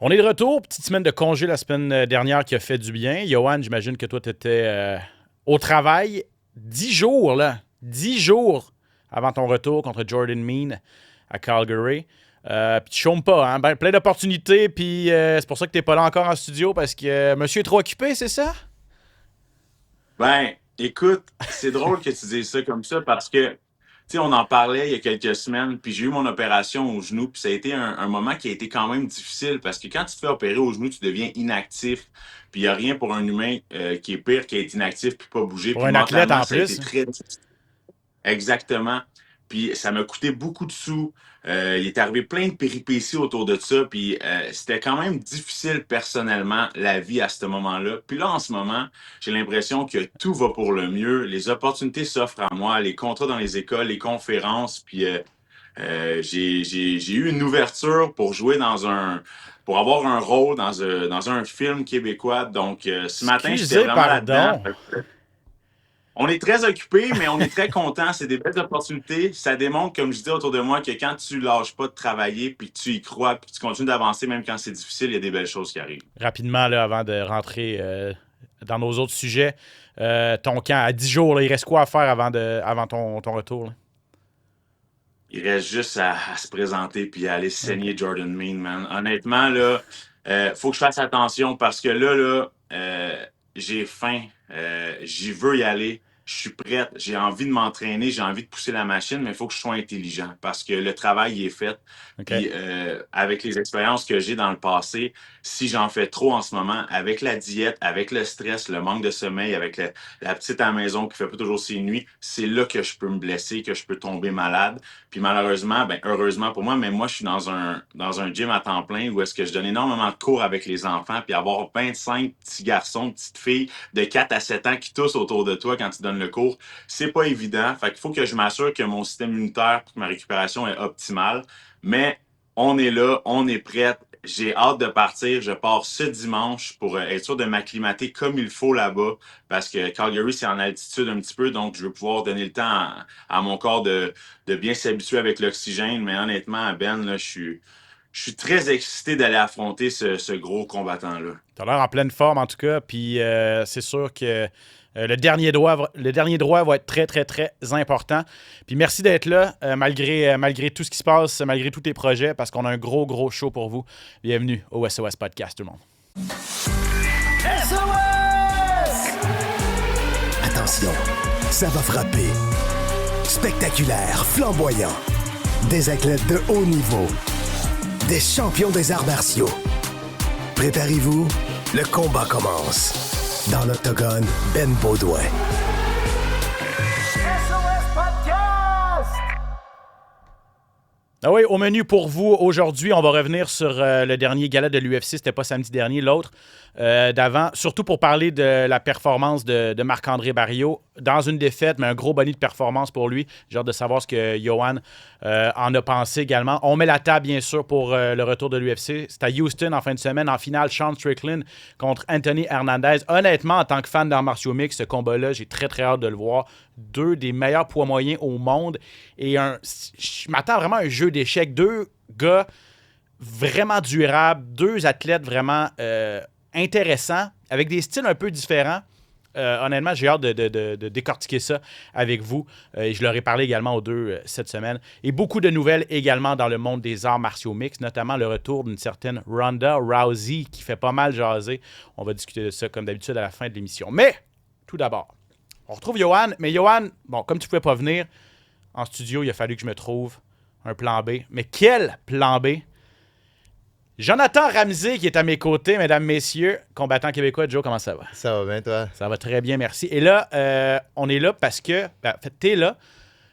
On est de retour. Petite semaine de congé la semaine dernière qui a fait du bien. Johan, j'imagine que toi, tu étais au travail 10 jours, là. 10 jours avant ton retour contre Jordan Mean à Calgary. Puis tu chômes pas, hein? Ben, plein d'opportunités, puis c'est pour ça que t'es pas là encore en studio, parce que monsieur est trop occupé, c'est ça? Ben, écoute, c'est drôle que tu dises ça comme ça parce que, tu sais, on en parlait il y a quelques semaines, puis j'ai eu mon opération au genou, puis ça a été un moment qui a été quand même difficile parce que quand tu te fais opérer au genou, tu deviens inactif, puis il n'y a rien pour un humain qui est pire qu'être inactif puis pas bouger, Pour puis un athlète mentalement, en ça a été plus. très difficile. Exactement. Puis ça m'a coûté beaucoup de sous. Il est arrivé plein de péripéties autour de ça. Puis c'était quand même difficile personnellement, la vie à ce moment-là. Puis là, en ce moment, j'ai l'impression que tout va pour le mieux. Les opportunités s'offrent à moi, les contrats dans les écoles, les conférences. Puis j'ai eu une ouverture pour jouer pour avoir un rôle dans un film québécois. Donc ce matin, j'étais Excusez, vraiment là-dedans. pardon. On est très occupé, mais on est très content. C'est des belles opportunités. Ça démontre, comme je dis autour de moi, que quand tu lâches pas de travailler, puis que tu y crois, puis que tu continues d'avancer, même quand c'est difficile, il y a des belles choses qui arrivent. Rapidement, là, avant de rentrer dans nos autres sujets, ton camp à 10 jours, là, il reste quoi à faire avant ton retour, là? Il reste juste à se présenter puis à aller OK. saigner Jordan Mean, man. Honnêtement, là, faut que je fasse attention parce que j'ai faim. J'y veux y aller. Je suis prête. J'ai envie de m'entraîner. J'ai envie de pousser la machine, mais il faut que je sois intelligent parce que le travail il est fait. OK. Puis avec les expériences que j'ai dans le passé, si j'en fais trop en ce moment, avec la diète, avec le stress, le manque de sommeil, avec la petite à la maison qui fait pas toujours ses nuits, c'est là que je peux me blesser, que je peux tomber malade. Puis malheureusement, ben heureusement pour moi, mais moi je suis dans un gym à temps plein où est-ce que je donne énormément de cours avec les enfants, puis avoir 25 petits garçons, petites filles de 4 à 7 ans qui toussent autour de toi quand tu donnes le cours, c'est pas évident. Fait qu'il faut que je m'assure que mon système immunitaire pour que ma récupération est optimale. Mais on est là, on est prête. J'ai hâte de partir. Je pars ce dimanche pour être sûr de m'acclimater comme il faut là-bas parce que Calgary, c'est en altitude un petit peu, donc je veux pouvoir donner le temps à mon corps de bien s'habituer avec l'oxygène. Mais honnêtement, Ben, là, je suis très excité d'aller affronter ce gros combattant-là. T'as l'air en pleine forme, en tout cas. Puis c'est sûr que le dernier droit va être très, très, très important. Puis merci d'être là, malgré tout ce qui se passe, malgré tous tes projets, parce qu'on a un gros, gros show pour vous. Bienvenue au SOS Podcast, tout le monde. Attention, ça va frapper. Spectaculaire, flamboyant. Des athlètes de haut niveau. Des champions des arts martiaux. Préparez-vous, le combat commence. Dans l'octogone, Ben Baudouin. Ah oui, au menu pour vous aujourd'hui, on va revenir sur le dernier gala de l'UFC. C'était pas samedi dernier, l'autre d'avant. Surtout pour parler de la performance de Marc-André Barriault dans une défaite, mais un gros bonus de performance pour lui. J'ai hâte de savoir ce que Johan en a pensé également. On met la table, bien sûr, pour le retour de l'UFC. C'est à Houston en fin de semaine. En finale, Sean Strickland contre Anthony Hernandez. Honnêtement, en tant que fan d'arts martiaux mix, ce combat-là, j'ai très, très hâte de le voir. Deux des meilleurs poids moyens au monde. Et je m'attends vraiment à un jeu d'échecs. Deux gars vraiment durables, deux athlètes vraiment intéressants, avec des styles un peu différents. Honnêtement, j'ai hâte de décortiquer ça avec vous. Et je leur ai parlé également aux deux cette semaine. Et beaucoup de nouvelles également dans le monde des arts martiaux mixtes, notamment le retour d'une certaine Ronda Rousey qui fait pas mal jaser. On va discuter de ça comme d'habitude à la fin de l'émission. Mais, tout d'abord, on retrouve Johan. Mais Johan, bon, comme tu ne pouvais pas venir en studio, il a fallu que je me trouve un plan B. Mais quel plan B? Jonathan Ramsey qui est à mes côtés, mesdames, messieurs, combattant québécois. Joe, comment ça va? Ça va bien, toi? Ça va très bien, merci. Et là, on est là parce que... en fait, t'es là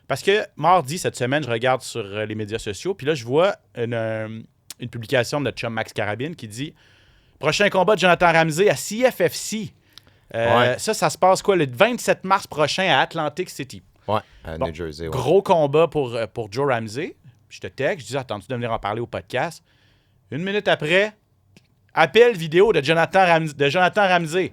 parce que mardi, cette semaine, je regarde sur les médias sociaux, puis là, je vois une publication de notre chum Max Carabine qui dit « Prochain combat de Jonathan Ramsey à CFFC. Ouais. Ça se passe quoi? Le 27 mars prochain à Atlantic City. Ouais, à Bon, New Jersey. Ouais. Gros combat pour Joe Ramsey. Je te texte, je dis « Attends-tu de venir en parler au podcast? » Une minute après, appel vidéo de Jonathan Ramsey.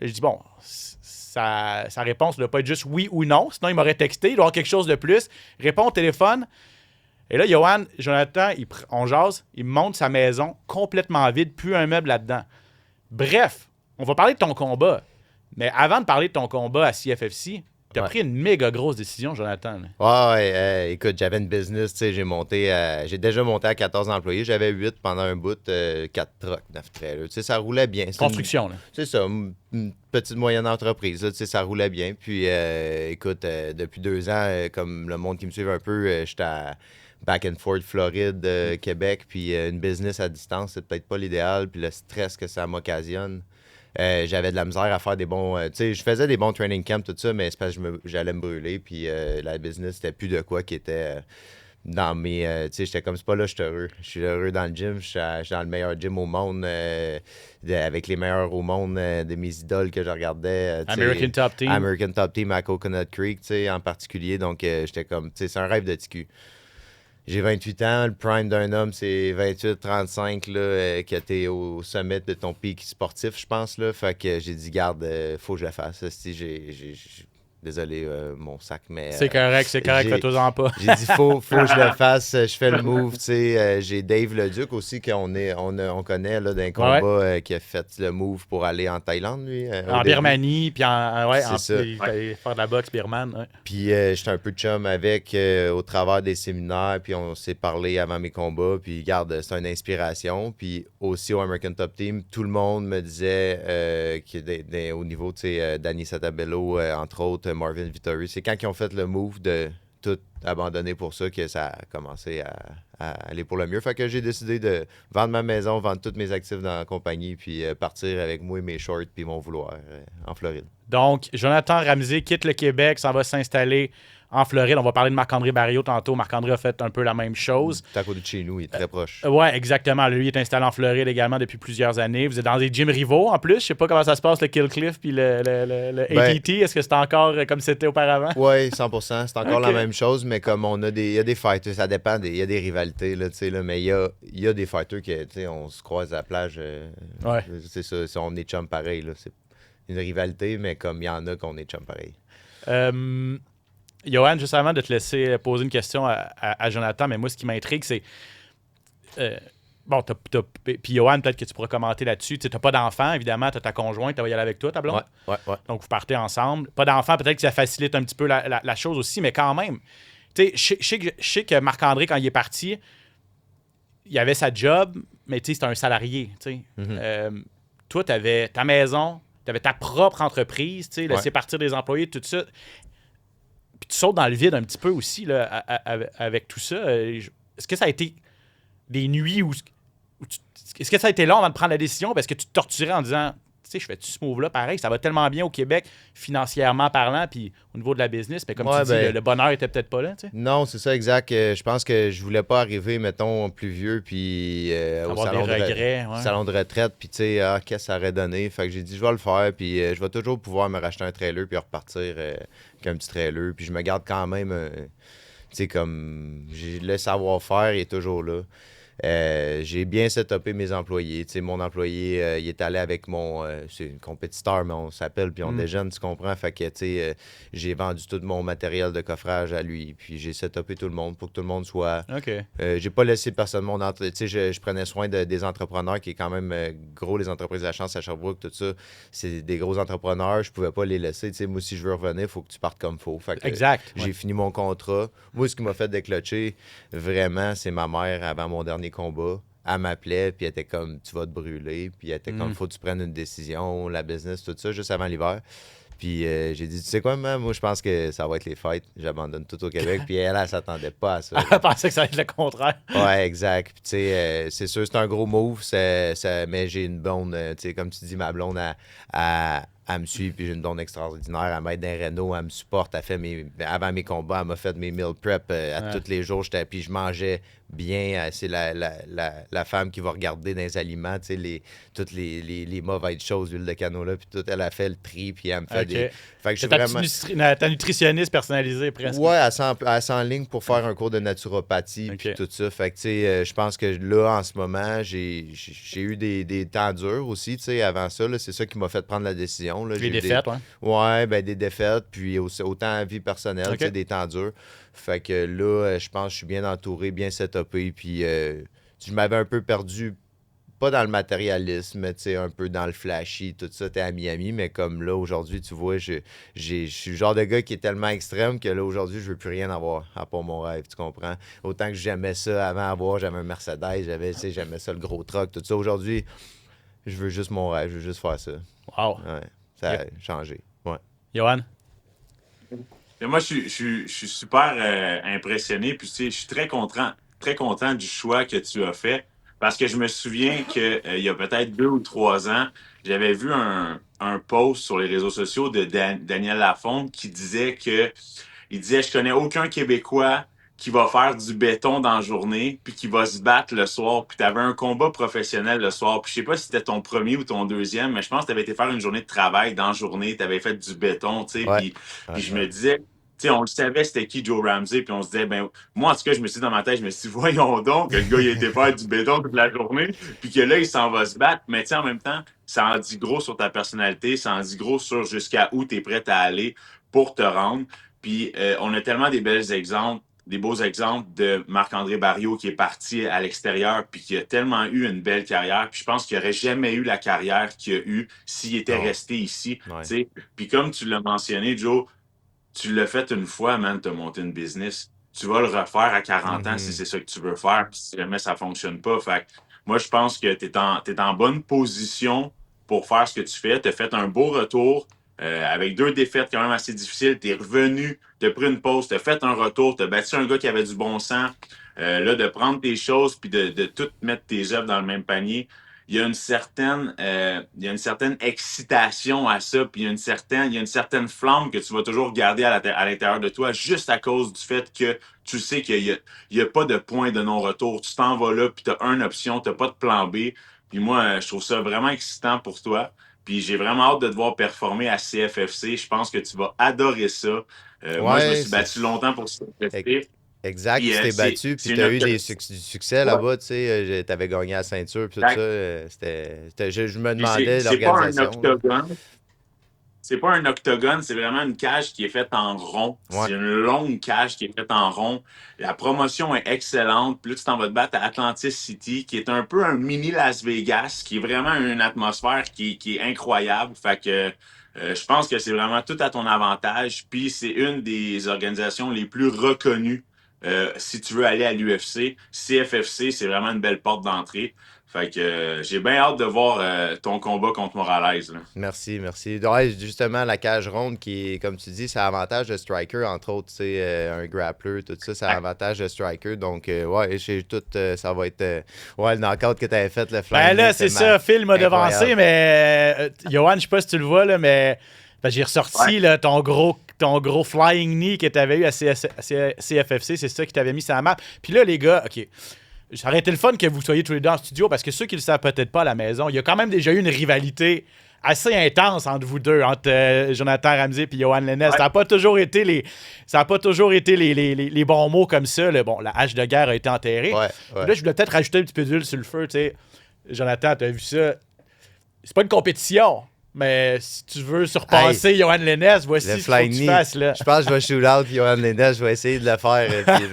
Je dis, bon, sa réponse ne doit pas être juste oui ou non. Sinon, il m'aurait texté. Il doit y avoir quelque chose de plus. Réponds au téléphone. Et là, Jonathan, on jase, il me montre sa maison complètement vide, plus un meuble là-dedans. Bref, on va parler de ton combat. Mais avant de parler de ton combat à CFFC, tu as pris une méga grosse décision, Jonathan. Écoute, j'avais une business, tu sais, j'ai déjà monté à 14 employés. J'avais 8 pendant un bout, 4 trucks, 9 trailers. Tu sais, ça roulait bien. Construction, là. C'est ça, une petite moyenne entreprise, là, tu sais, ça roulait bien. Puis, écoute, depuis 2 ans, comme le monde qui me suit un peu, j'étais à back and forth, Floride, Québec, puis une business à distance, c'est peut-être pas l'idéal. Puis le stress que ça m'occasionne. J'avais de la misère à faire des bons... tu sais, je faisais des bons training camps, tout ça, mais c'est parce que j'allais me brûler. Puis la business, c'était plus de quoi qui était dans mes... tu sais, j'étais comme, c'est pas là, je suis heureux. Je suis heureux dans le gym. Je suis dans le meilleur gym au monde, avec les meilleurs au monde, de mes idoles que je regardais. American Top Team. American Top Team à Coconut Creek, tu sais, en particulier. Donc, j'étais comme, tu sais, c'est un rêve de TQ. J'ai 28 ans, le prime d'un homme, c'est 28-35, là, que t'es au sommet de ton pic sportif, je pense, là. Fait que j'ai dit, garde, faut que je le fasse. Désolé, mon sac, mais... C'est correct, fais-toi-en pas. J'ai dit, faut que je le fasse, je fais le move, tu sais. J'ai Dave Leduc aussi, qu'on connaît, là, d'un combat, qui a fait le move pour aller en Thaïlande, lui. En Birmanie, puis faire de la boxe birmane, ouais. Puis j'étais un peu de chum avec au travers des séminaires, puis on s'est parlé avant mes combats, puis regarde, c'est une inspiration. Puis aussi au American Top Team, tout le monde me disait au niveau, tu sais, Danny Satabello, entre autres, Marvin Vittori, c'est quand ils ont fait le move de tout abandonner pour ça que ça a commencé à aller pour le mieux. Fait que j'ai décidé de vendre ma maison, vendre tous mes actifs dans la compagnie, puis partir avec moi et mes shorts puis mon vouloir en Floride. Donc, Jonathan Ramsey quitte le Québec, s'en va s'installer en Floride. On va parler de Marc-André Barriault tantôt. Marc-André a fait un peu la même chose. C'est à côté de chez nous, il est très proche. Oui, exactement. Lui, il est installé en Floride également depuis plusieurs années. Vous êtes dans des gyms rivaux en plus. Je sais pas comment ça se passe, le Kill Cliff puis le ATT. Est-ce que c'est encore comme c'était auparavant? Oui, 100%. C'est encore la même chose, mais comme il y a des fighters, ça dépend, il y a des rivalités, là, mais il y a des fighters que, on se croise à la plage. C'est ça, on est chum pareil. Là. C'est une rivalité, mais comme il y en a qu'on est chum pareil. Yoann, juste avant de te laisser poser une question à Jonathan, mais moi, ce qui m'intrigue, c'est... puis Yoann, peut-être que tu pourras commenter là-dessus. Tu n'as pas d'enfant, évidemment, tu as ta conjointe, tu vas y aller avec toi, ta blonde. Ouais. Donc, vous partez ensemble. Pas d'enfant, peut-être que ça facilite un petit peu la chose aussi, mais quand même. Tu sais, je sais que Marc-André, quand il est parti, il avait sa job, mais tu sais, c'était un salarié. Toi, tu avais ta maison, tu avais ta propre entreprise, tu sais, laisser partir des employés, tout ça. Puis tu sautes dans le vide un petit peu aussi là, avec tout ça. Est-ce que ça a été des nuits où est-ce que ça a été long avant de prendre la décision? Parce que tu te torturais en disant, tu sais, je fais-tu ce move-là? Pareil, ça va tellement bien au Québec, financièrement parlant, puis au niveau de la business. Mais comme tu dis, le bonheur était peut-être pas là, tu sais. Non, c'est ça, exact. Je pense que je voulais pas arriver, mettons, plus vieux, puis au salon de retraite, puis tu sais, qu'est-ce que ça aurait donné? Fait que j'ai dit, je vais le faire, puis je vais toujours pouvoir me racheter un trailer, puis repartir avec un petit trailer. Puis je me garde quand même, tu sais, comme le savoir-faire est toujours là. J'ai bien setupé mes employés. Tu sais, mon employé, il est allé avec c'est un compétiteur, mais on s'appelle puis on déjeune, tu comprends? Fait que, tu sais, j'ai vendu tout mon matériel de coffrage à lui. Puis j'ai setupé tout le monde pour que tout le monde soit... OK. J'ai pas laissé personne tu sais, je prenais soin des entrepreneurs qui est quand même gros, les entreprises de la chance à Sherbrooke, tout ça. C'est des gros entrepreneurs. Je pouvais pas les laisser. Tu sais, moi, si je veux revenir, il faut que tu partes comme il faut. Fait que, exact. J'ai fini mon contrat. Moi, ce qui m'a fait déclencher, vraiment, c'est ma mère avant mon dernier combat. Elle m'appelait, puis elle était comme, tu vas te brûler. Puis elle était comme, faut que tu prennes une décision, la business, tout ça, juste avant l'hiver. Puis j'ai dit, tu sais quoi, maman, moi, je pense que ça va être les fêtes. J'abandonne tout au Québec. Puis elle s'attendait pas à ça. Elle pensait que ça allait être le contraire. Ouais, exact. Puis tu sais, c'est sûr, c'est un gros move. Mais j'ai une blonde, tu sais, comme tu dis, ma blonde, elle me suit, puis j'ai une blonde extraordinaire. Elle m'aide dans les rénaux, elle me supporte. Avant mes combats, elle m'a fait mes meal prep à tous les jours. Puis je mangeais bien. C'est la femme qui va regarder dans les aliments, tu sais, toutes les mauvaises choses, l'huile de canola, puis tout. Elle a fait le tri, puis elle me fait des... Fait que je suis vraiment... ta nutritionniste personnalisée, presque. Ouais, elle s'enligne pour faire un cours de naturopathie, puis tout ça. Fait que, tu sais, je pense que là, en ce moment, j'ai eu des temps durs aussi, tu sais, avant ça. C'est ça qui m'a fait prendre la décision. Là. Des défaites, ouais, ben des défaites, puis autant à vie personnelle, tu sais, des temps durs. Fait que là, je pense que je suis bien entouré, bien setupé, puis je m'avais un peu perdu, pas dans le matérialisme, mais tu sais, un peu dans le flashy, tout ça, t'es à Miami, mais comme là, aujourd'hui, tu vois, je suis le genre de gars qui est tellement extrême que là, aujourd'hui, je veux plus rien avoir à part mon rêve, tu comprends? Autant que j'aimais ça avant avoir, j'avais un Mercedes, j'aimais ça, le gros truck, tout ça. Aujourd'hui, je veux juste mon rêve, je veux juste faire ça. Wow. Ouais, ça a changé, ouais. Johan? Et moi, je suis super impressionné, puis tu sais, je suis très content du choix que tu as fait, parce que je me souviens qu'il y a peut-être 2 ou 3 ans, j'avais vu un post sur les réseaux sociaux de Daniel Lafond qui disait je connais aucun Québécois qui va faire du béton dans la journée, puis qui va se battre le soir, puis tu avais un combat professionnel le soir. Puis je sais pas si c'était ton premier ou ton deuxième, mais je pense que tu avais été faire une journée de travail dans la journée, tu avais fait du béton, tu sais, Ouais. puis je me disais, tu sais, on le savait c'était qui Joe Ramsey, puis on se disait, ben, moi, en tout cas, je me suis dit dans ma tête, je me suis dit, voyons donc, que le gars, il a été faire du béton toute la journée, puis que là, il s'en va se battre. Mais tu sais, en même temps, ça en dit gros sur ta personnalité, ça en dit gros sur jusqu'à où tu es prêt à aller pour te rendre. Puis on a tellement des beaux exemples de Marc-André Barriault qui est parti à l'extérieur puis qui a tellement eu une belle carrière. Puis je pense qu'il n'aurait jamais eu la carrière qu'il a eue s'il était resté ici. Ouais. Puis comme tu l'as mentionné, Joe, tu l'as fait une fois, man, tu as monté une business. Tu vas le refaire à 40 ans si c'est ça que tu veux faire. Puis si jamais ça ne fonctionne pas. Fait que moi, je pense que tu es en bonne position pour faire ce que tu fais. Tu as fait un beau retour. Avec 2 défaites quand même assez difficiles, t'es revenu, t'as pris une pause, t'as fait un retour, t'as battu un gars qui avait du bon sens. Là, de prendre tes choses puis de tout mettre tes œuvres dans le même panier, il y a une certaine excitation à ça, puis il y a une certaine flamme que tu vas toujours garder à l'intérieur de toi, juste à cause du fait que tu sais qu'il y a pas de point de non-retour. Tu t'en vas là, puis t'as une option, t'as pas de plan B. Puis moi, je trouve ça vraiment excitant pour toi. Puis j'ai vraiment hâte de te voir performer à CFFC. Je pense que tu vas adorer ça. Moi, je me suis battu longtemps pour CFFC. Exact, tu t'es battu, puis tu as eu du succès là-bas, tu sais, tu avais gagné la ceinture, puis tout ça. Je me demandais l'organisation. C'est pas un octogone, c'est vraiment une cage qui est faite en rond. Ouais. C'est une longue cage qui est faite en rond. La promotion est excellente. Puis là, tu t'en vas te battre à Atlantis City, qui est un peu un mini Las Vegas, qui est vraiment une atmosphère qui est incroyable. Fait que je pense que c'est vraiment tout à ton avantage. Puis c'est une des organisations les plus reconnues si tu veux aller à l'UFC. CFFC, c'est vraiment une belle porte d'entrée. Fait que j'ai bien hâte de voir ton combat contre Morales. Là. Merci. Ouais, justement, la cage ronde qui est, comme tu dis, c'est avantage de striker, entre autres, tu sais, un grappler, tout ça, c'est avantage de striker. Donc, ouais, j'ai tout, ça va être, ouais, le knockout que tu avais fait, le fly. Ben là, c'est ça, Phil m'a devancé, mais Johan, je sais pas si tu le vois, là, mais j'ai ressorti là, ton gros flying knee que tu avais eu à CFFC, c'est ça qui t'avait mis sur la map. Puis là, les gars, OK. Ça aurait été le fun que vous soyez tous les deux en studio parce que ceux qui ne le savent peut-être pas à la maison, il y a quand même déjà eu une rivalité assez intense entre vous deux, entre Jonathan Ramsey et Johan Lennes. Ouais. Ça n'a pas toujours été les bons mots comme ça. Bon, la hache de guerre a été enterrée. Ouais. Là, je voulais peut-être rajouter un petit peu d'huile sur le feu. T'sais. Jonathan, tu as vu ça? C'est pas une compétition. Mais si tu veux surpasser Johan Lennes, voici ce qu'il faut que tu fasses. Là. Je pense que je vais shoot out Johan Lennes, je vais essayer de le faire. Puis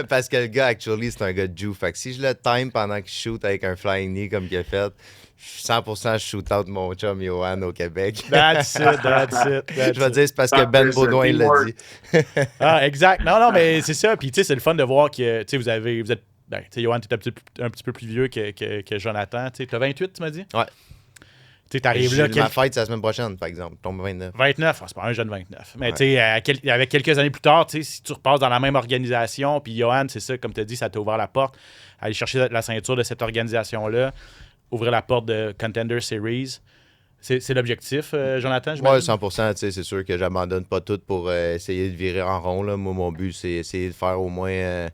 parce que le gars, actually, c'est un gars de Jew. Fait que si je le time pendant qu'il shoot avec un flying knee comme il a fait, 100% je shoot out mon chum Johan au Québec. That's it. Je vais dire c'est parce que Ben Baudouin l'a dit. Exact. Non, mais c'est ça. Puis tu sais, c'est le fun de voir que vous êtes. Ben, tu sais, Johan, tu es un petit peu plus vieux que Jonathan. Tu as 28, tu m'as dit? Ouais. T'arrives là. Ma fête, c'est la semaine prochaine, par exemple. Tombe 29. 29, c'est pas un jeune 29. Mais tu sais, avec quelques années plus tard, si tu repasses dans la même organisation, puis Johan, c'est ça, comme tu as dit, ça t'a ouvert la porte. Aller chercher la ceinture de cette organisation-là, ouvrir la porte de Contender Series. C'est l'objectif, Jonathan, Ouais, j'imagine? 100%. C'est sûr que j'abandonne pas tout pour essayer de virer en rond. Là. Moi, mon but, c'est essayer de faire au moins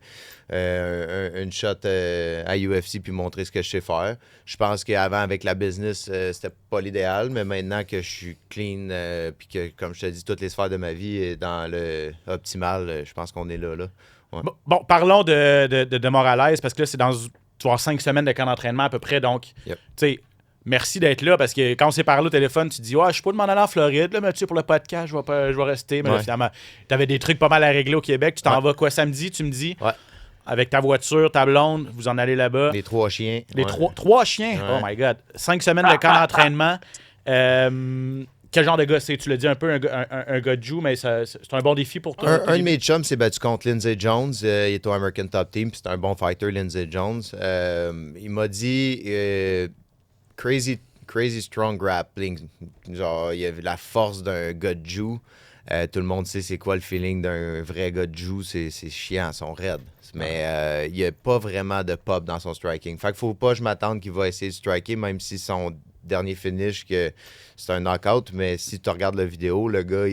une shot à UFC puis montrer ce que je sais faire. Je pense qu'avant, avec la business, c'était pas l'idéal, mais maintenant que je suis clean puis que, comme je te dis, toutes les sphères de ma vie est dans le optimal, je pense qu'on est là. Ouais. Bon, parlons de Morales, parce que là, c'est dans tu vas avoir 5 semaines de camp d'entraînement à peu près. Donc, Yep. tu sais, merci d'être là, parce que quand on s'est parlé au téléphone, tu dis, ouais, je suis pas de m'en aller en Floride, là, mais tu sais, pour le podcast, je vais rester. Mais là, Ouais. finalement, tu avais des trucs pas mal à régler au Québec. Tu t'en Ouais. vas quoi samedi, tu me dis? Ouais. Avec ta voiture, ta blonde, vous en allez là-bas. Les 3 chiens. Les ouais. trois chiens. Ouais. Oh my God. 5 semaines de camp d'entraînement. Quel genre de gars c'est? Tu l'as dit un peu, un gars de joue, mais c'est un bon défi pour toi. Un de mes chums s'est battu contre Lindsey Jones. Il est au American Top Team. C'est un bon fighter, Lindsey Jones. Il m'a dit crazy strong grappling. Genre, il y avait la force d'un gars de joue. Tout le monde sait c'est quoi le feeling d'un vrai gars de joue. C'est chiant, ils sont raides. Mais il n'y a pas vraiment de pop dans son striking. Fait qu'il faut pas que je m'attende qu'il va essayer de striker, même si son dernier finish, que c'est un knockout. Mais si tu regardes la vidéo, le gars,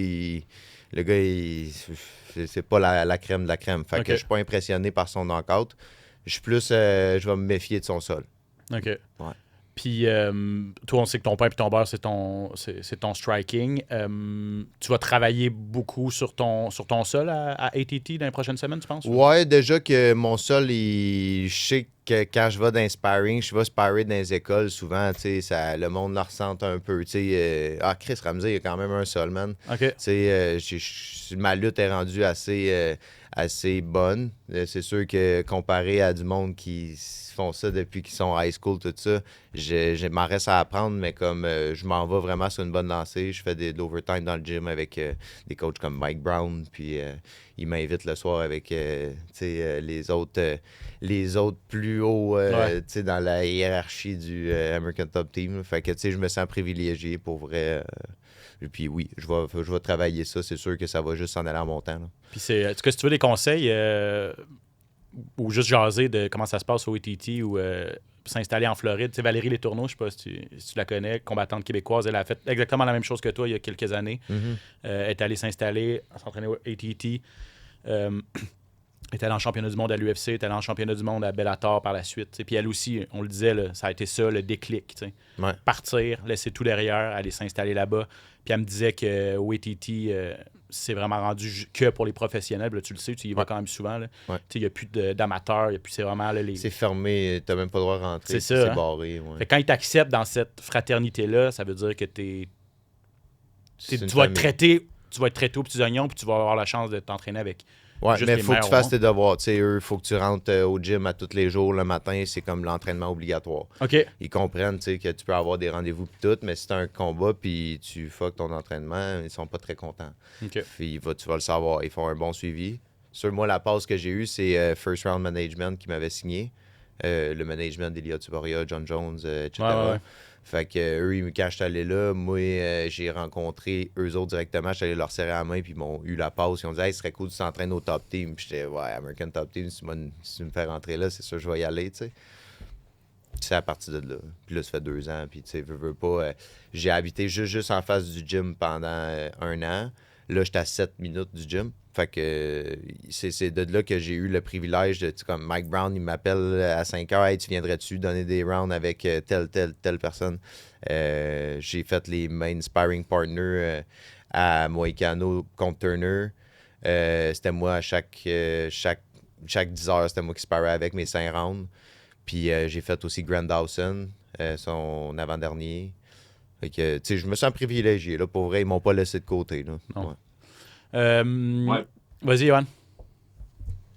c'est pas la crème de la crème. Fait que je suis pas impressionné par son knockout. Je suis plus, je vais me méfier de son sol. OK. Ouais. Puis, toi, on sait que ton pain et ton beurre, c'est ton striking. Tu vas travailler beaucoup sur ton sol à ATT dans les prochaines semaines, tu penses? Ouais, déjà que mon sol, je sais que quand je vais dans les sparring, je vais sparer dans les écoles, souvent, tu sais, le monde le ressent un peu. Tu sais, Chris Ramsey, il y a quand même un sol, man. OK. Tu sais, ma lutte est rendue assez bonne. C'est sûr que comparé à du monde qui font ça depuis qu'ils sont high school, tout ça, m'en reste à apprendre, mais comme je m'en vais vraiment sur une bonne lancée, je fais de l'overtime dans le gym avec des coachs comme Mike Brown, puis il m'invite le soir avec les autres plus hauts tu sais, dans la hiérarchie du American Top Team. Fait que tu sais, je me sens privilégié pour vrai. Et puis oui, je vais travailler ça. C'est sûr que ça va juste s'en aller en montant. Là. Puis en tout cas, si tu veux des conseils ou juste jaser de comment ça se passe au ATT ou s'installer en Floride, tu sais, Valérie Letourneau, je sais pas si tu la connais, combattante québécoise, elle a fait exactement la même chose que toi il y a quelques années. Elle est allée s'installer, s'entraîner au ATT. Est allée en championnat du monde à l'UFC, est allée en championnat du monde à Bellator par la suite. T'sais. Puis elle aussi, on le disait, là, ça a été ça, le déclic. Ouais. Partir, laisser tout derrière, aller s'installer là-bas. Puis elle me disait qu'au ATT, c'est vraiment rendu que pour les professionnels. Là, tu le sais, tu y vas quand même souvent. Ouais. Il n'y a plus d'amateurs, c'est vraiment là, C'est fermé, t'as même pas le droit de rentrer. C'est ça. C'est hein? barré. Ouais. Fait que quand ils t'acceptent dans cette fraternité-là, ça veut dire que tu vas être traité aux petits oignons, puis tu vas avoir la chance de t'entraîner avec. Ouais, juste mais les il faut que tu meilleurs fasses tes devoirs. Tu sais, eux, il faut que tu rentres au gym à tous les jours le matin. C'est comme l'entraînement obligatoire. OK. Ils comprennent, tu sais, que tu peux avoir des rendez-vous pis tout, mais si t'as un combat puis tu fuck ton entraînement, ils sont pas très contents. OK. Puis tu vas le savoir. Ils font un bon suivi. Sur moi, la passe que j'ai eue, c'est First Round Management qui m'avait signé. Le management d'Elia Tuboria, John Jones, etc. Ouais. Fait que eux, quand je suis allé là, moi, j'ai rencontré eux autres directement. Je suis allé leur serrer la main, puis ils m'ont eu la passe. Ils ont dit, hey, ce serait cool de s'entraîner au top team. Puis j'étais, ouais, American Top Team, si tu me fais rentrer là, c'est sûr, je vais y aller, tu sais. C'est à partir de là. Puis là, ça fait 2 ans. Puis, tu sais, veux pas. J'ai habité juste en face du gym pendant 1 an. Là, j'étais à 7 minutes du gym. Fait que c'est de là que j'ai eu le privilège de, comme Mike Brown, il m'appelle à 5 heures, hey, tu viendrais-tu donner des rounds avec telle personne? J'ai fait les main sparring partners à Moicano contre Turner. C'était moi à chaque 10 heures, c'était moi qui sparrais avec mes 5 rounds. Puis j'ai fait aussi Grand Dawson, son avant-dernier. Fait que, tu sais, je me sens privilégié, là. Pour vrai, ils m'ont pas laissé de côté, là. Non. Ouais. Vas-y, Yohan.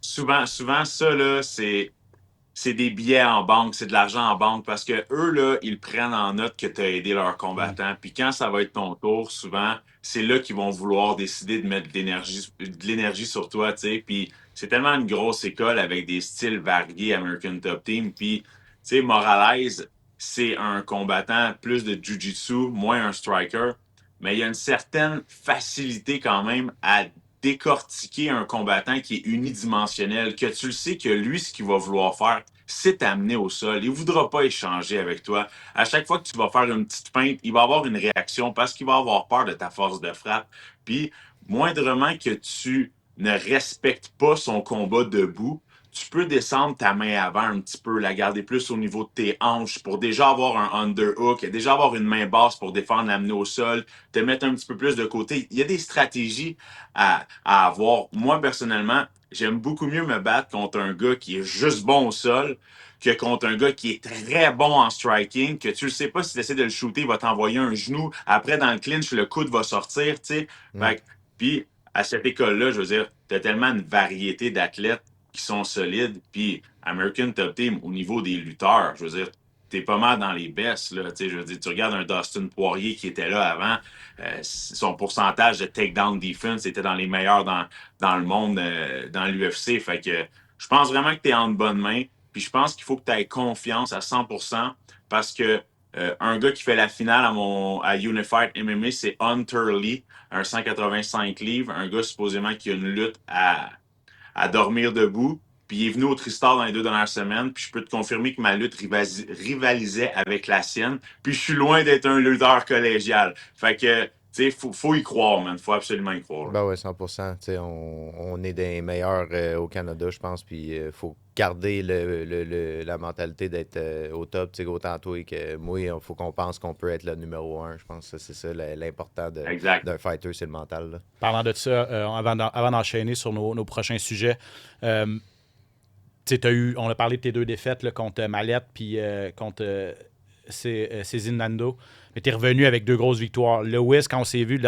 Souvent, ça, là, c'est des billets en banque, c'est de l'argent en banque parce que eux, là, ils prennent en note que tu as aidé leurs combattants. Puis quand ça va être ton tour, souvent, c'est là qu'ils vont vouloir décider de mettre de l'énergie sur toi, tu sais. Puis c'est tellement une grosse école avec des styles variés, American Top Team. Puis, tu sais, Morales, c'est un combattant plus de jiu-jitsu, moins un striker. Mais il y a une certaine facilité quand même à décortiquer un combattant qui est unidimensionnel, que tu le sais que lui, ce qu'il va vouloir faire, c'est t'amener au sol. Il ne voudra pas échanger avec toi. À chaque fois que tu vas faire une petite feinte, il va avoir une réaction parce qu'il va avoir peur de ta force de frappe. Puis, moindrement que tu ne respectes pas son combat debout, tu peux descendre ta main avant un petit peu, la garder plus au niveau de tes hanches pour déjà avoir un underhook, déjà avoir une main basse pour défendre, l'amener au sol, te mettre un petit peu plus de côté. Il y a des stratégies à avoir. Moi, personnellement, j'aime beaucoup mieux me battre contre un gars qui est juste bon au sol que contre un gars qui est très bon en striking, que tu ne sais pas si tu essaies de le shooter, il va t'envoyer un genou. Après, dans le clinch, le coude va sortir, tu sais. Puis, à cette école-là, je veux dire, tu as tellement une variété d'athlètes qui sont solides. Puis, American Top Team, au niveau des lutteurs, je veux dire, t'es pas mal dans les baisses, là. Je veux dire, tu regardes un Dustin Poirier qui était là avant, son pourcentage de takedown defense était dans les meilleurs dans le monde, dans l'UFC. Fait que je pense vraiment que tu es en bonne main. Puis je pense qu'il faut que tu aies confiance à 100% parce que un gars qui fait la finale à Unified MMA, c'est Hunter Lee, un 185 livres, un gars supposément qui a une lutte à dormir debout. Puis il est venu au Tristar dans les 2 dernières semaines. Puis je peux te confirmer que ma lutte rivalisait avec la sienne. Puis je suis loin d'être un lutteur collégial. Fait que, tu sais, faut y croire, man. Faut absolument y croire. Ben ouais, 100%. Tu sais, on est des meilleurs au Canada, je pense. Puis faut garder la mentalité d'être au top. Tu sais, autant toi que moi, il faut qu'on pense qu'on peut être le numéro 1. Je pense que c'est ça l'important d'un fighter, c'est le mental. Là. Parlant de ça, avant d'enchaîner sur nos prochains sujets, on a parlé de tes 2 défaites là, contre Mallette puis contre Cézine Nando. Mais t'es revenu avec 2 grosses victoires. Lewis, quand on s'est vu, le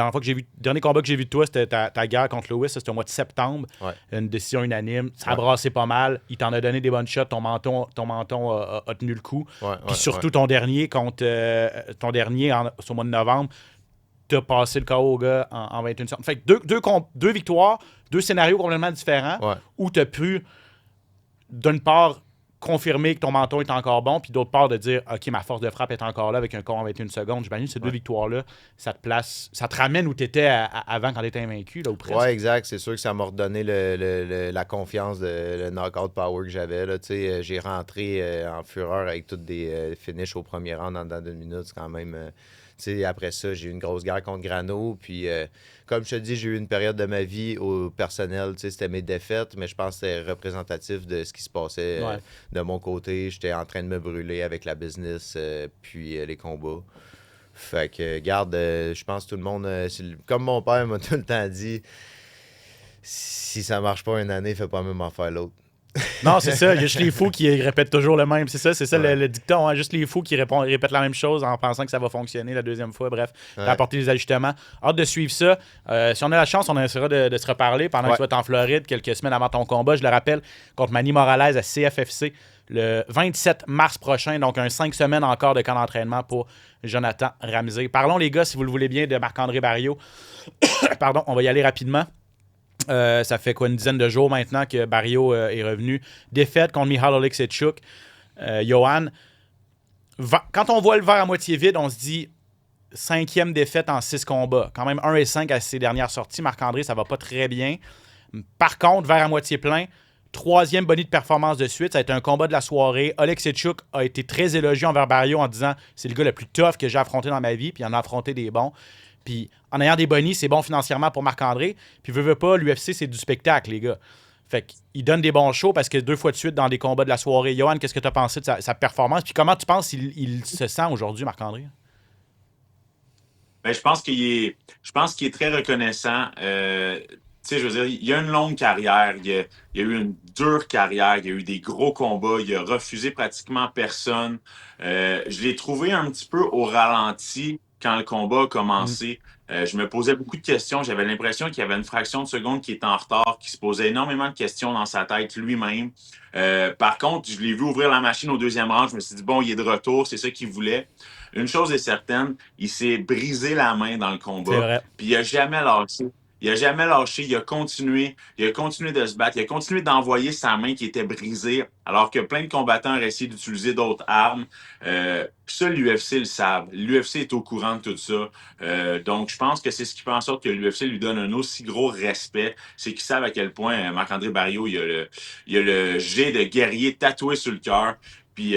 dernier combat que j'ai vu de toi, c'était ta guerre contre Lewis. C'était au mois de septembre. Ouais. Une décision unanime. Ça a brassé pas mal. Il t'en a donné des bonnes shots. Ton menton a tenu le coup. Puis surtout ton dernier contre au mois de novembre, t'as passé le KO au gars en 21 secondes. Fait que 2 victoires, 2 scénarios complètement différents où t'as pu, d'une part, confirmer que ton menton est encore bon, puis d'autre part, de dire OK, ma force de frappe est encore là avec un KO en 21 secondes. J'imagine que ces 2 victoires-là, ça te ramène où tu étais avant quand tu étais invaincu, là, ou presque. Oui, exact. C'est sûr que ça m'a redonné la confiance, le knockout power que j'avais. Là. J'ai rentré en fureur avec toutes des finishes au premier round en dedans d'une minute. C'est quand même. Après ça, j'ai eu une grosse guerre contre Grano. Puis, comme je te dis, j'ai eu une période de ma vie au personnel. C'était mes défaites, mais je pense que c'était représentatif de ce qui se passait de mon côté. J'étais en train de me brûler avec la business puis les combats. Fait que, garde, je pense que tout le monde, comme mon père m'a tout le temps dit, si ça marche pas une année, fais pas même en faire l'autre. Non, c'est ça. Il y a juste les fous qui répètent toujours le même. C'est ça le dicton. Hein? Juste les fous qui répètent la même chose en pensant que ça va fonctionner la deuxième fois. Bref, apporter des ajustements. Hâte de suivre ça. Si on a la chance, on essaiera de se reparler pendant que tu vas être en Floride quelques semaines avant ton combat. Je le rappelle, contre Manny Morales à CFFC le 27 mars prochain. Donc, 5 semaines encore de camp d'entraînement pour Jonathan Ramsey. Parlons, les gars, si vous le voulez bien, de Marc-André Barriault. Pardon, on va y aller rapidement. Ça fait une dizaine de jours maintenant que Barriault est revenu. Défaite contre Michal Oleksiejczuk. Johan, quand on voit le verre à moitié vide, on se dit 5e défaite en 6 combats. Quand même 1-5 à ses dernières sorties. Marc-André, ça va pas très bien. Par contre, verre à moitié plein. 3e bonus de performance de suite. Ça a été un combat de la soirée. Oleksiejczuk a été très élogieux envers Barriault en disant c'est le gars le plus tough que j'ai affronté dans ma vie. Puis il en a affronté des bons. Puis en ayant des bonnies, c'est bon financièrement pour Marc-André. Puis veut pas, l'UFC, c'est du spectacle, les gars. Fait qu'il donne des bons shows parce que 2 fois de suite dans des combats de la soirée. Johan, qu'est-ce que tu as pensé de sa performance? Puis comment tu penses qu'il se sent aujourd'hui, Marc-André? Ben, je pense qu'il est très reconnaissant. Je veux dire, il a une longue carrière. Il a eu une dure carrière. Il a eu des gros combats. Il a refusé pratiquement personne. Je l'ai trouvé un petit peu au ralenti quand le combat a commencé. Je me posais beaucoup de questions. J'avais l'impression qu'il y avait une fraction de seconde qui était en retard, qui se posait énormément de questions dans sa tête lui-même. Par contre, je l'ai vu ouvrir la machine au 2e round. Je me suis dit, bon, il est de retour, c'est ça qu'il voulait. Une chose est certaine, il s'est brisé la main dans le combat. Puis il n'a jamais lâché. Il a jamais lâché, il a continué de se battre, il a continué d'envoyer sa main qui était brisée, alors que plein de combattants auraient essayé d'utiliser d'autres armes. Ça, l'UFC le savent. L'UFC est au courant de tout ça. Donc, je pense que c'est ce qui fait en sorte que l'UFC lui donne un aussi gros respect. C'est qu'ils savent à quel point Marc-André Barriault, il a le G de guerrier tatoué sur le cœur. Puis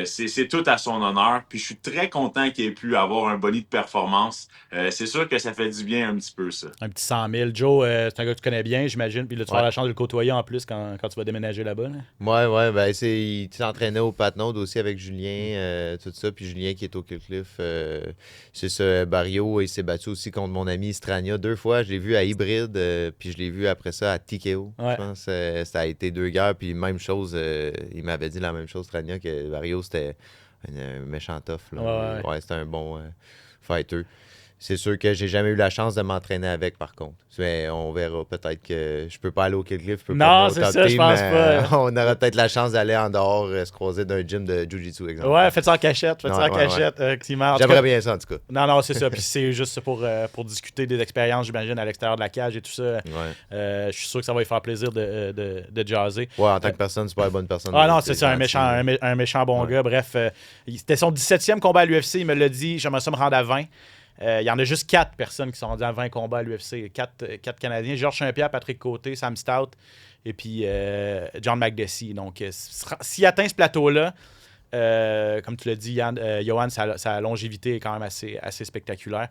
c'est tout à son honneur. Puis je suis très content qu'il ait pu avoir un boni de performance. C'est sûr que ça fait du bien un petit peu, ça. Un petit 100 000. Joe, c'est un gars que tu connais bien, j'imagine. Puis là, tu vas avoir la chance de le côtoyer en plus quand tu vas déménager là-bas. Là. Ouais, ben il s'entraînait au Patnaud aussi avec Julien, tout ça. Puis Julien qui est au Cliff. C'est ça, Barrio, il s'est battu aussi contre mon ami Strania 2 fois. Je l'ai vu à Hybride, puis je l'ai vu après ça à TKO. Ouais. Je pense ça a été 2 guerres. Puis même chose, il m'avait dit la même chose, Strania, que Barrio, c'était un méchant tough. Là. Ouais, c'était un bon fighter. C'est sûr que j'ai jamais eu la chance de m'entraîner avec, par contre. Mais on verra. Peut-être que je peux pas aller au Kicklift. Je peux non, pas c'est ça, je pense pas. On aura peut-être la chance d'aller en dehors, se croiser d'un gym de Jiu-Jitsu, exemple. Ouais, faites ça en cachette. J'aimerais bien ça, en tout cas. Non, c'est ça. Puis c'est juste pour discuter des expériences, j'imagine, à l'extérieur de la cage et tout ça. Je suis sûr que ça va lui faire plaisir de jaser. Ouais, en tant que personne, c'est pas une bonne personne. Ah non, c'est ça, un méchant bon gars. Bref, c'était son 17e combat à l'UFC. Il me l'a dit, j'aimerais ça me rendre à 20. Il y en a juste 4 personnes qui sont rendues à 20 combats à l'UFC. 4 Canadiens. Georges Saint-Pierre, Patrick Côté, Sam Stout et puis John McDessie. Donc, s'il atteint ce plateau-là, comme tu l'as dit, Johan, sa longévité est quand même assez spectaculaire.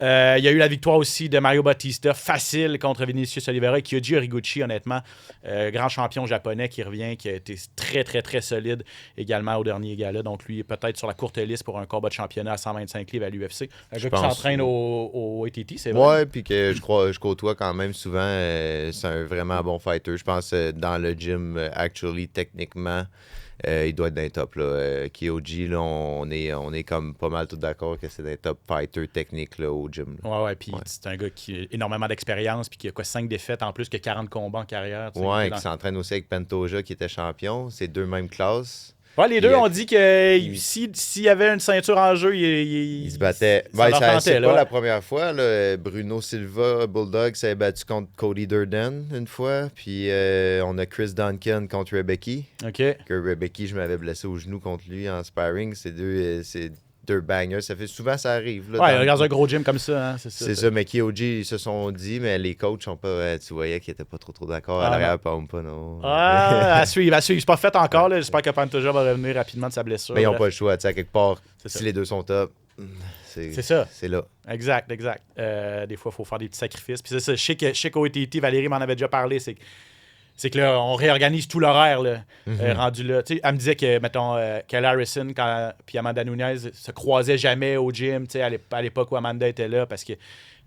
Il y a eu la victoire aussi de Mario Bautista, facile contre Vinicius Oliveira, et Kyoji Horiguchi, honnêtement, grand champion japonais qui revient, qui a été très, très, très solide également au dernier gala. Donc, lui, peut-être sur la courte liste pour un combat de championnat à 125 livres à l'UFC. Un gars qui s'entraîne au ATT, c'est vrai. Ouais, puis que je côtoie quand même souvent. C'est un vraiment bon fighter. Je pense dans le gym, actually, techniquement, il doit être dans les top. Kyoji, là, on est comme pas mal tout d'accord que c'est des top fighters techniques là, au gym. Là. Ouais, puis c'est un gars qui a énormément d'expérience, puis qui a 5 défaites en plus que 40 combats en carrière. Ouais, qui s'entraîne aussi avec Pantoja, qui était champion. C'est 2 mêmes classes. Ouais, les deux ont dit que s'il y avait une ceinture en jeu, il se battait. C'est pas la première fois. Là. Bruno Silva, Bulldog, s'est battu contre Cody Durden une fois. Puis on a Chris Duncan contre Rebecki. OK. Que Rebecki, je m'avais blessé au genou contre lui en sparring. C'est deux bangers. Ça fait souvent, ça arrive. Là, ouais, dans un gros gym comme ça, hein, c'est ça. C'est ça, mais Kyoji, ils se sont dit, mais les coachs sont pas. Tu voyais qu'ils étaient pas trop d'accord à l'arrière, pas non. À suivre. C'est pas fait encore. Là. J'espère que Pantoja va revenir rapidement de sa blessure. Mais ils n'ont pas le choix. À quelque part, si les deux sont top, c'est ça. C'est là. Exact. Des fois, il faut faire des petits sacrifices. Puis c'est ça, je sais qu'au ATT, Valérie m'en avait déjà parlé, c'est que là, on réorganise tout l'horaire rendu là. Tu sais, elle me disait que, mettons, Kelly Harrison puis Amanda Nunes se croisaient jamais au gym, tu sais, à l'époque où Amanda était là, parce que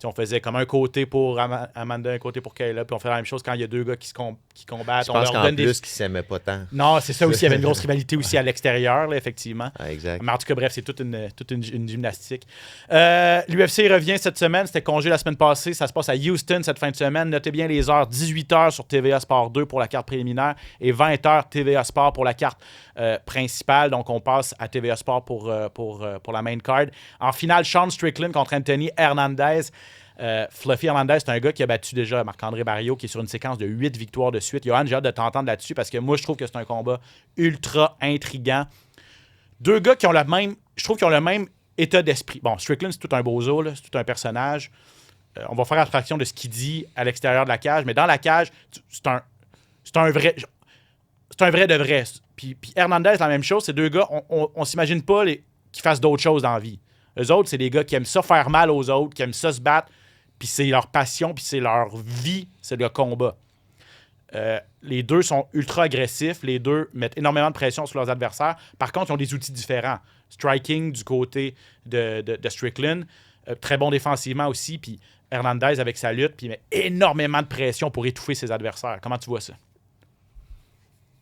on faisait comme un côté pour Amanda, un côté pour Kayla, puis on fait la même chose quand il y a 2 gars qui combattent. Je pense qu'en plus, qu'ils s'aimaient pas tant. Non, c'est ça aussi. Il y avait une grosse rivalité aussi à l'extérieur, là, effectivement. Ah, exact. Mais en tout cas, bref, c'est toute une gymnastique. L'UFC revient cette semaine. C'était congé la semaine passée. Ça se passe à Houston cette fin de semaine. Notez bien les heures. 18h sur TVA Sport 2 pour la carte préliminaire et 20h TVA Sport pour la carte principale. Donc, on passe à TVA Sport pour la main card. En finale, Sean Strickland contre Anthony Hernandez. Fluffy Hernandez, c'est un gars qui a battu déjà Marc-André Barriault, qui est sur une séquence de 8 victoires de suite. Johan, j'ai hâte de t'entendre là-dessus parce que moi, je trouve que c'est un combat ultra intriguant. 2 gars qui ont le même état d'esprit. Bon, Strickland, c'est tout un bozo, là, c'est tout un personnage. On va faire abstraction de ce qu'il dit à l'extérieur de la cage, mais dans la cage, c'est un vrai de vrai. Puis Hernandez, la même chose. Ces 2 gars, on s'imagine pas qu'ils fassent d'autres choses dans la vie. Eux autres, c'est des gars qui aiment ça faire mal aux autres, qui aiment ça se battre, puis c'est leur passion, puis c'est leur vie, c'est le combat. Les 2 sont ultra agressifs, les 2 mettent énormément de pression sur leurs adversaires. Par contre, ils ont des outils différents. Striking du côté de Strickland, très bon défensivement aussi, puis Hernandez avec sa lutte, puis il met énormément de pression pour étouffer ses adversaires. Comment tu vois ça?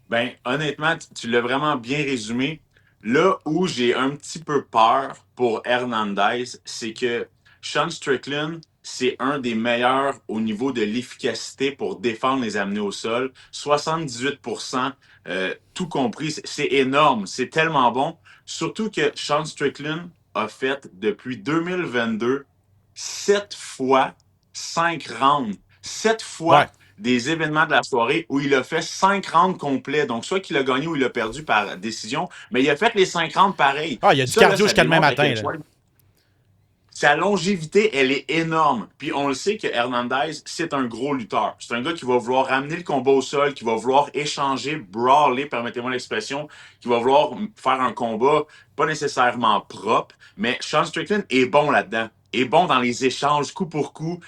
Ben, honnêtement, tu l'as vraiment bien résumé. Là où j'ai un petit peu peur pour Hernandez, c'est que Sean Strickland, c'est un des meilleurs au niveau de l'efficacité pour défendre les amener au sol. 78%, tout compris, c'est énorme, c'est tellement bon. Surtout que Sean Strickland a fait depuis 2022 7 fois 5 rounds. 7 fois des événements de la soirée où il a fait 5 rounds complets. Donc, soit qu'il a gagné ou il a perdu par décision, mais il a fait les 5 rounds pareil. Ah, il y a du cardio jusqu'à demain matin. Sa longévité, elle est énorme. Puis on le sait que Hernandez, c'est un gros lutteur. C'est un gars qui va vouloir ramener le combat au sol, qui va vouloir échanger, brawler, permettez-moi l'expression, qui va vouloir faire un combat pas nécessairement propre. Mais Sean Strickland est bon là-dedans. Est bon dans les échanges, coup pour coup.